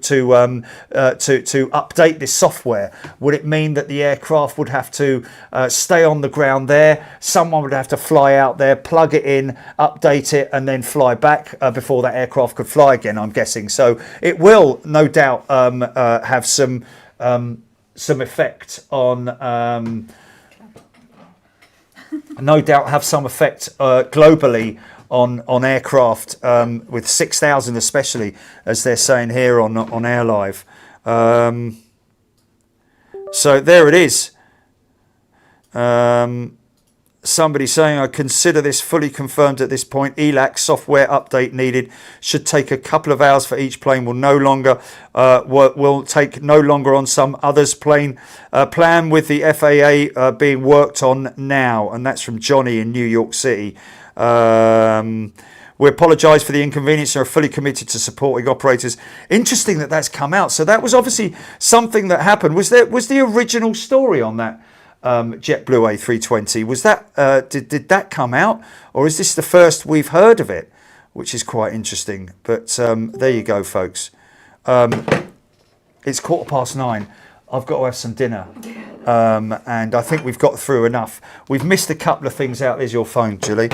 update this software. Would it mean that the aircraft would have to stay on the ground there? Someone would have to fly out there, plug it in, update it, and then fly back before that aircraft could fly again, I'm guessing. So it will no doubt have some effect on. No doubt have some effect globally on aircraft, with 6,000 especially, as they're saying here on AirLive. So there it is. somebody saying, I consider this fully confirmed at this point. ELAC software update needed. Should take a couple of hours for each plane. Will no longer take no longer on some others plane. Plan with the FAA being worked on now. And that's from Johnny in New York City. We apologise for the inconvenience and are fully committed to supporting operators. Interesting that that's come out. So that was obviously something that happened. Was the original story on that JetBlue A320? Was that did that come out, or is this the first we've heard of it? Which is quite interesting. But there you go, folks. It's 9:15. I've got to have some dinner. And I think we've got through enough. We've missed a couple of things out. There's your phone, Julie.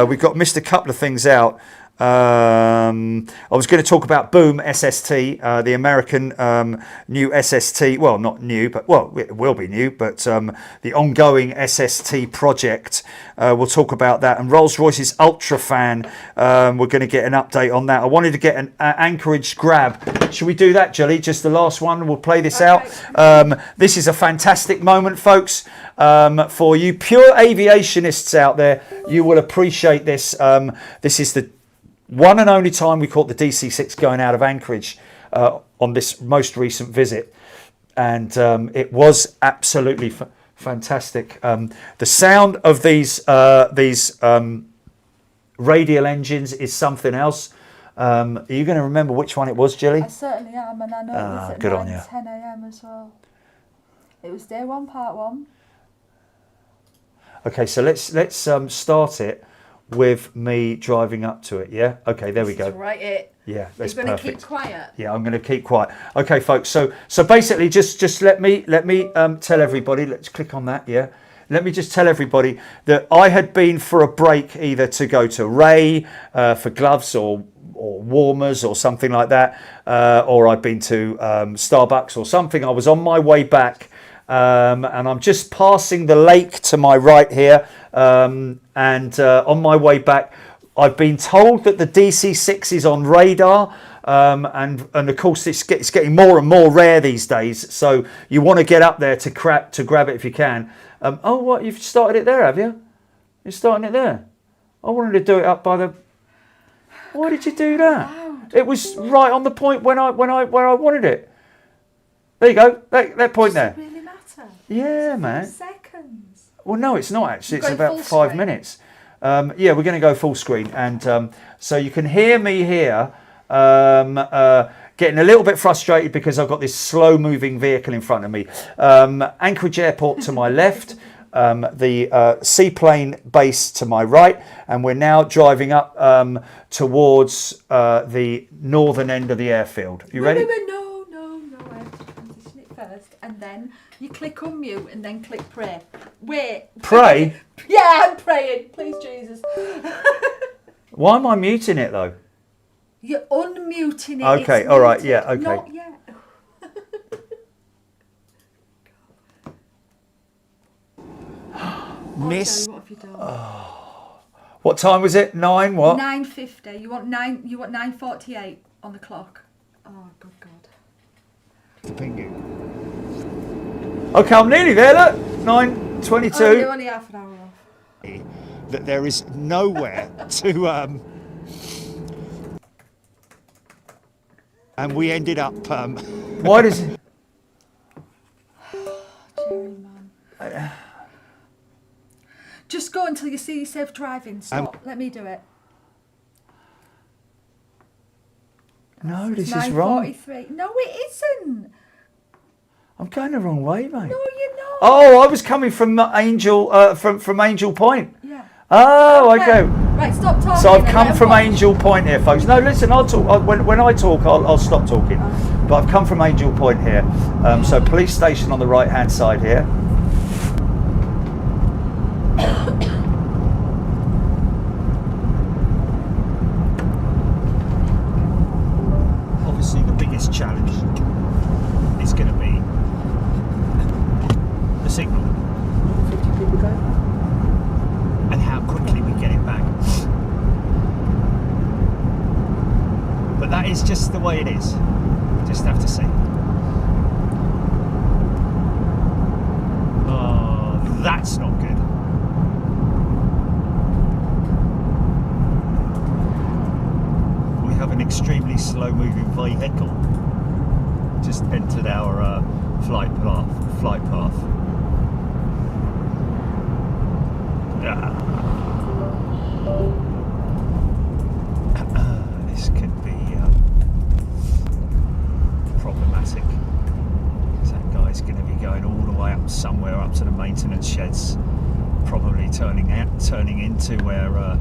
We've missed a couple of things out. I was going to talk about Boom SST, the American new SST. Well, not new, but well, it will be new. But the ongoing SST project. We'll talk about that. And Rolls-Royce's Ultrafan. We're going to get an update on that. I wanted to get an Anchorage grab. Should we do that, Julie? Just the last one. We'll play this out. This is a fantastic moment, folks. For you pure aviationists out there, you will appreciate this. This is the one and only time we caught the DC-6 going out of Anchorage on this most recent visit, and it was absolutely fantastic. The sound of these radial engines is something else. Are you going to remember which one it was, Jilly? I certainly am, and I know it was at good 9, on you. 10 a.m. as well. It was day 1, part 1. Okay, so let's start it with me driving up to it. Yeah. Okay. There we go. Right. It. Yeah. That's You're going to perfect. keep quiet. Yeah, I'm going to keep quiet. Okay, folks. So basically, just let me tell everybody. Let's click on that. Yeah. Let me just tell everybody that I had been for a break, either to go to Ray for gloves or warmers or something like that, or I'd been to Starbucks or something. I was on my way back. And I'm just passing the lake to my right here, and on my way back I've been told that the DC-6 is on radar, and of course it's getting more and more rare these days, so you want to get up there to grab it if you can. Oh, what, you've started it there, have you? You're starting it there? I wanted to do it up by the... Why did you do that? It was right on the point where I wanted it. There you go, that point there. Yeah, man. Seconds. Well, no, it's not actually. It's about 5 minutes. Yeah, we're going to go full screen, and so you can hear me here getting a little bit frustrated because I've got this slow-moving vehicle in front of me. Anchorage Airport to my left, the seaplane base to my right, and we're now driving up towards the northern end of the airfield. You ready? No. I have to transition it first, and then you click unmute, and then click pray. Wait. Pray? Yeah, I'm praying. Please, Jesus. Why am I muting it though? You're unmuting it. Okay, it's all right, muted. yeah, okay. Not yet. Miss. What have you done? What time was it? 9 what? 9:50. You want 9:48 on the clock. Oh, good God. Okay, I'm nearly there, look. 9:22. Oh, you're only half an hour off. That there is nowhere to and we ended up Why does it... Jerry, man. Just go until you see safe driving. Stop. Let me do it. No, this is wrong. 9:43. No, it isn't. I'm going the wrong way, mate. No, you're not. Oh, I was coming from Angel, from Angel Point. Yeah. Oh, okay. Right, stop talking. So I've come from Angel Point here, folks. No, listen, I'll talk. When I talk, I'll stop talking. But I've come from Angel Point here. So police station on the right-hand side here. obviously the biggest challenge is going to be the signal. 50 people going? And how quickly we get it back. But that is just the way it is. We just have to see. Oh, that's not good. slow moving vehicle. Just entered our flight path. Yeah. This could be problematic. That guy's going to be going all the way up somewhere up to the maintenance sheds, probably turning into where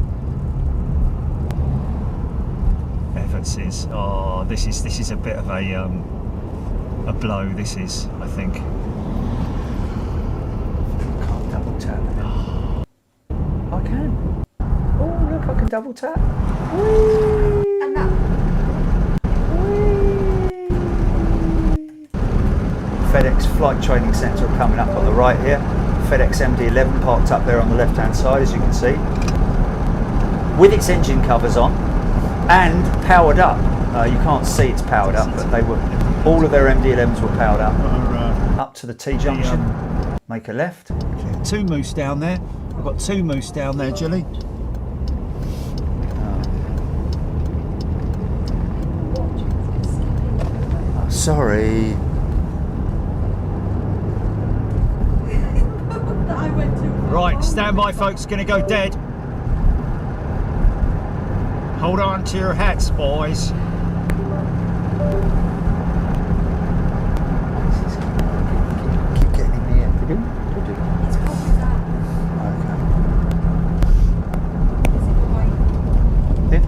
Everts is. Oh, this is a bit of a blow. This is, I think. Can't double tap now. I can. Oh, look, I can double tap. Whee! And that. FedEx Flight Training Centre coming up on the right here. FedEx MD-11 parked up there on the left-hand side, as you can see, with its engine covers on and powered up. You can't see it's powered up, but they were. All of their MD-11s were powered up. Up to the T-junction. Make a left. Two moose down there. I've got two moose down there, Jilly. Oh, sorry. I went too far. Right, stand by, folks. Gonna go dead. Hold on to your hats, boys. Keep getting in the air. Did you? It's probably that. Is it the white? Okay.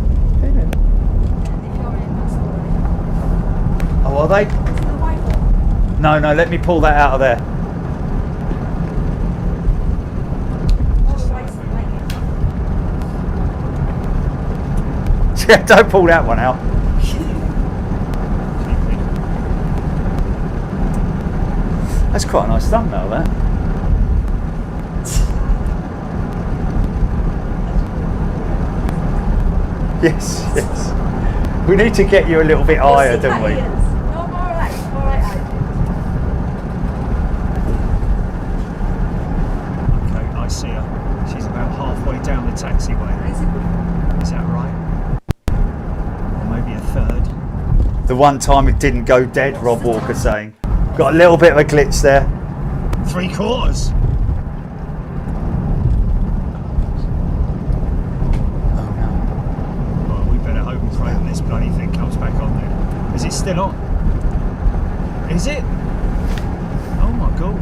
If you're in, that's the Oh, are they? Is it the white one? No, let me pull that out of there. Oh, the white's the white. Yeah, don't pull that one out. That's quite a nice thumbnail, that. Yes. We need to get you a little bit higher, don't we? No, I'm alright. Okay, I see her. She's about halfway down the taxiway. Is that right? Or maybe a third. The one time it didn't go dead, Rob Walker saying. Got a little bit of a glitch there. 3/4. Oh no. Well, we better hope and pray that this bloody thing comes back on there. Is it still on? Is it? Oh my god.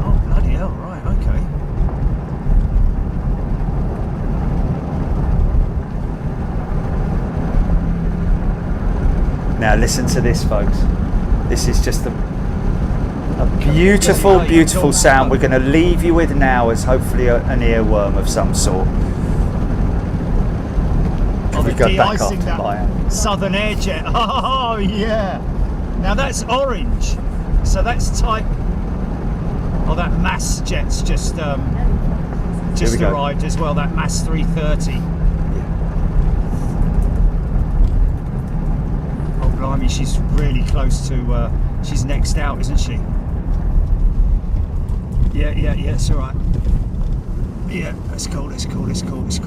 Oh bloody hell, right, okay. Now listen to this, folks. This is just a beautiful, beautiful sound we're going to leave you with now as hopefully an earworm of some sort. Can we go back De-icing after that Bayern? Southern Air Jet. Oh yeah. Now that's orange. So that's type. Oh, that mass jet's just go. arrived as well. That mass 330. Oh blimey, she's really close to. She's next out, isn't she? Yeah, it's all right. Yeah, that's cool. The I'm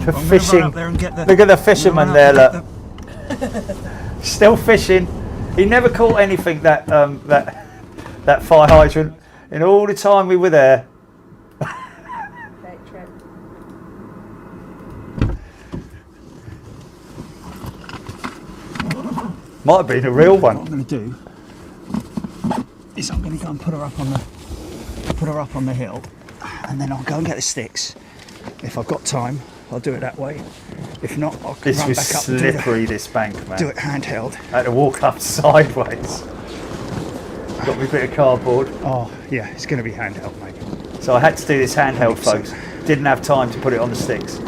gonna fishing. run up there and get the, Look at the fisherman there, look. The, Still fishing. He never caught anything that fire hydrant in all the time we were there. Great trip. Might have been a real what I'm one. going to do is I'm going to go and put her up on the hill, and then I'll go and get the sticks. If I've got time, I'll do it that way. If not, I'll This run was back up slippery, this bank, and man. do it handheld. I had to walk up sideways. Got me a bit of cardboard. Oh yeah, it's going to be handheld, mate. So I had to do this handheld, folks. Didn't have time to put it on the sticks.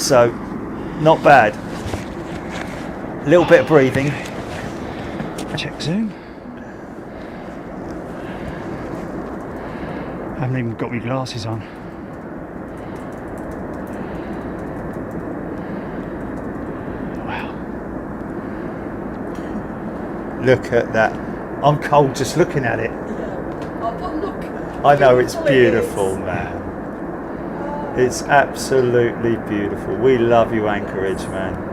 So, not bad. A little bit of breathing. Check zoom. I haven't even got my glasses on. Wow. Look at that. I'm cold just looking at it. Oh, but look. I know it's beautiful it beautiful, is. man. It's absolutely beautiful. We love you, Anchorage, man.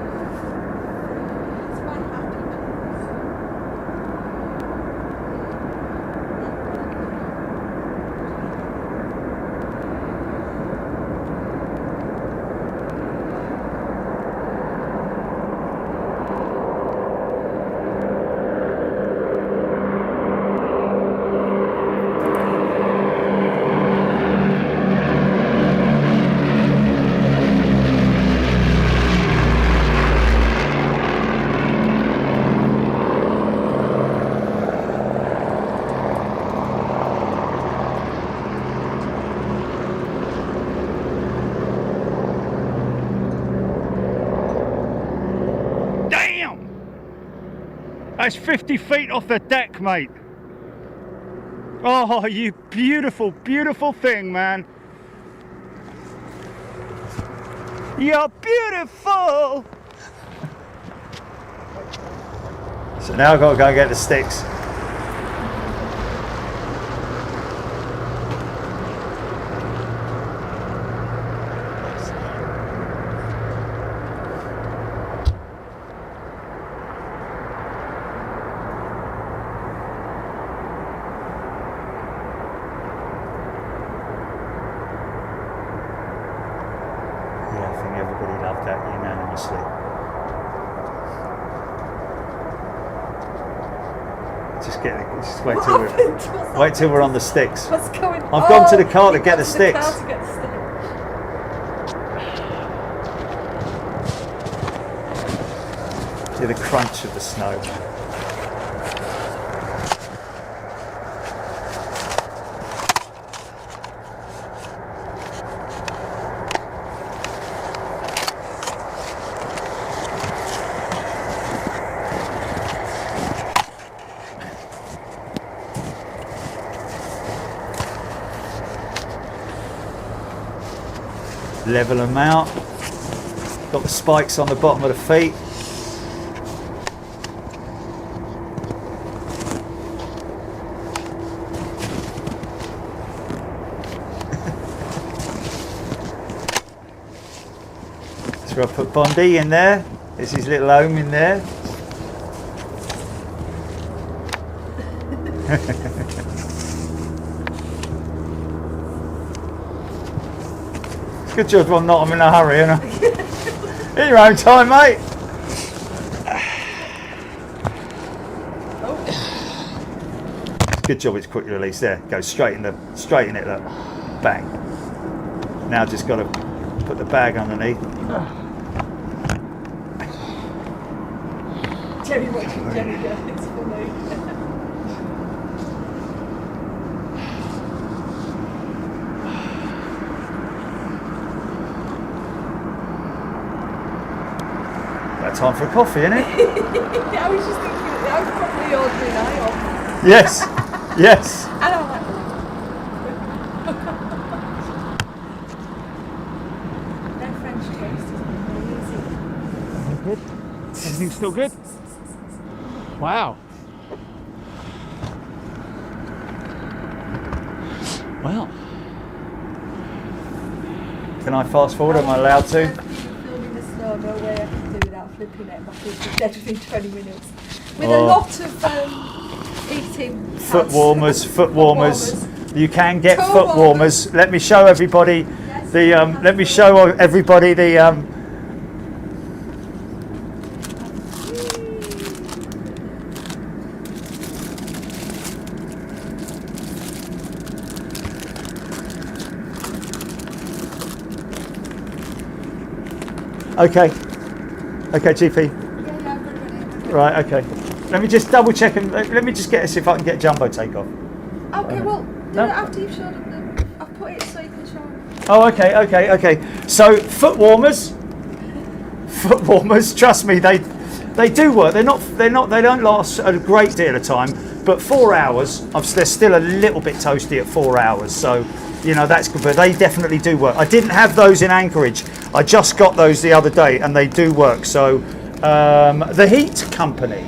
That's 50 feet off the deck, mate. Oh, you beautiful, beautiful thing, man. You're beautiful. So now I've got to go and get the sticks. Just wait till we're on the sticks. What's going on? I've gone to the car to get the sticks. Hear the crunch of the snow. Level them out. Got the spikes on the bottom of the feet. So I put Bondi in there. There's his little home in there. Good job I'm not in a hurry, you know. In your own time, mate. Good job it's quick release there. Go straight in it, look. Bang. Now just got to put the bag underneath. Jerry watching Jerry go, it's funny. Time for a coffee, isn't it? Yeah, I was just thinking, I was probably ordering IOP. Yes, yes. And I'm like, no French toast, isn't it? Very easy. Good. Everything's still good? Wow. Well. Can I fast forward? Am I allowed to? Filming the snow, no way I can do without flipping it. My food was dead within 20 minutes. With a lot of eating. Foot warmers. You can get Toe foot warmers. Let me show everybody the. Let me show everybody the. Okay, GP. Yeah, I'm good. Right, okay. Let me just double check and let me just get see if I can get jumbo takeoff. Okay, well, do No? it after you've shown them. I've put it so you can show them. Oh, okay. So foot warmers. Trust me, they do work. They don't last a great deal of time, but 4 hours. They're still a little bit toasty at 4 hours. So, you know, that's good. But they definitely do work. I didn't have those in Anchorage. I just got those the other day, and they do work. So, the Heat Company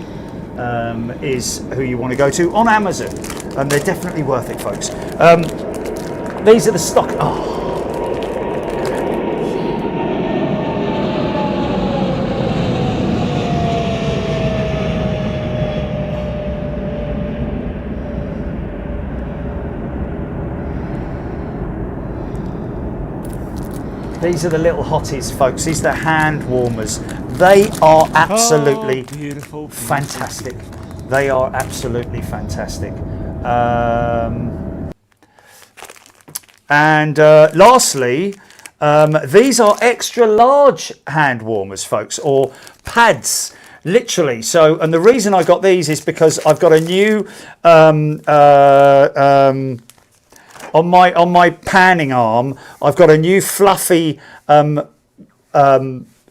is who you want to go to on Amazon, and they're definitely worth it, folks. These are the stock. Oh, These are the little hotties, folks. These are the hand warmers. They are absolutely beautiful. fantastic. They are absolutely fantastic. And lastly, these are extra large hand warmers, folks, or pads, literally. So, and the reason I got these is because I've got a new on my panning arm. I've got a new fluffy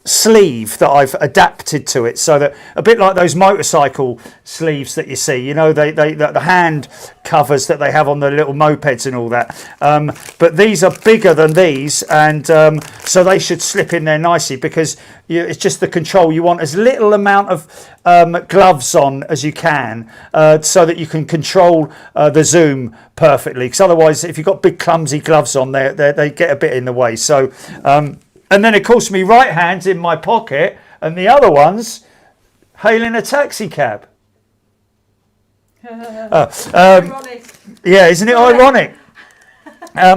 sleeve that I've adapted to it, so that a bit like those motorcycle sleeves that you see, you know, the hand covers that they have on the little mopeds and all that, but these are bigger than these, and so they should slip in there nicely, because it's just the control. You want as little amount of gloves on as you can, so that you can control the zoom perfectly, because otherwise if you've got big clumsy gloves on, they get a bit in the way. So and then, of course, my right hand's in my pocket, and the other one's hailing a taxi cab. Ironic. Yeah, isn't it ironic?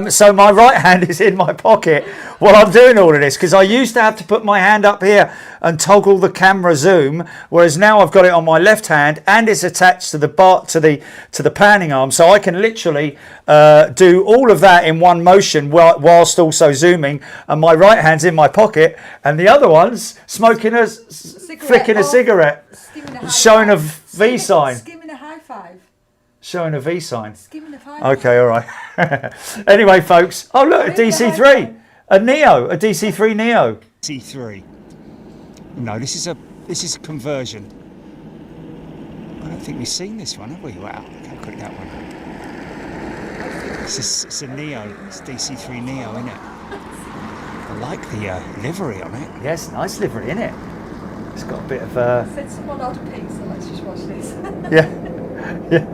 So my right hand is in my pocket while I'm doing all of this, because I used to have to put my hand up here and toggle the camera zoom, whereas now I've got it on my left hand and it's attached to the to the panning arm, so I can literally do all of that in one motion whilst also zooming. And my right hand's in my pocket, and the other one's smoking flicking a cigarette, showing a V sign. Skimming a high five. Showing a V sign. Skimming a high five. Okay, all right. Anyway, folks. Oh, look, a DC3. A Neo. A DC3 Neo. DC3. No, this is a conversion. I don't think we've seen this one, have we? Wow, look how quick that one. It's a Neo. It's DC3 Neo, isn't it? I like the livery on it. Yes, nice livery, isn't it? It's got a bit of... Said someone ordered pizza, let's just watch this. Yeah. Yeah.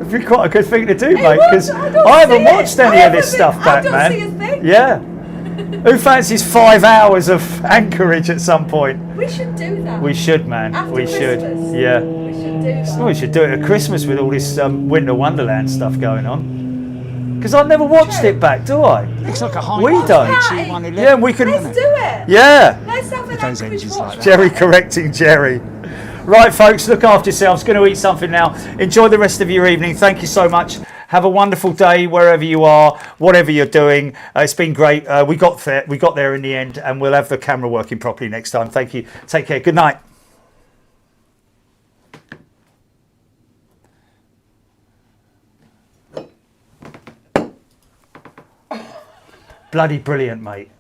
It'd be quite a good thing to do, mate, because I haven't watched any of this stuff back, man. I don't see a thing. Yeah. Who fancies 5 hours of anchorage at some point? We should do that. We should, man. After we should. Christmas. Yeah. We should do that. We should do it at Christmas with all this Winter Wonderland stuff going on. Because I've never watched it back, do I? Looks like a high. We don't. Yeah, we can. Let's do it. Yeah. Let's have an Those anchorage engines watch. like that. Jerry correcting Jerry. Right, folks, look after yourselves. Going to eat something now. Enjoy the rest of your evening. Thank you so much. Have a wonderful day wherever you are, whatever you're doing. It's been great. We got there in the end, and we'll have the camera working properly next time. Thank you. Take care. Good night. Bloody brilliant, mate.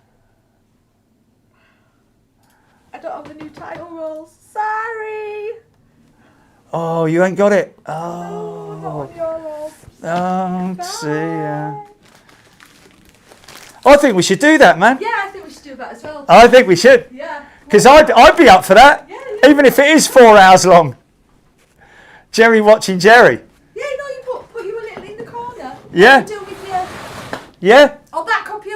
I don't have the new title rolls. Sorry. Oh, you ain't got it. Oh, not on your rolls. Oh, dear. I think we should do that, man. Yeah, I think we should do that as well. I think we should. Yeah. Because I'd be up for that. Yeah, yeah. Even if it is 4 hours long. Jerry watching Jerry. Yeah, you know, you put you a little in the corner. Yeah. You do with your... Yeah. Oh, that computer.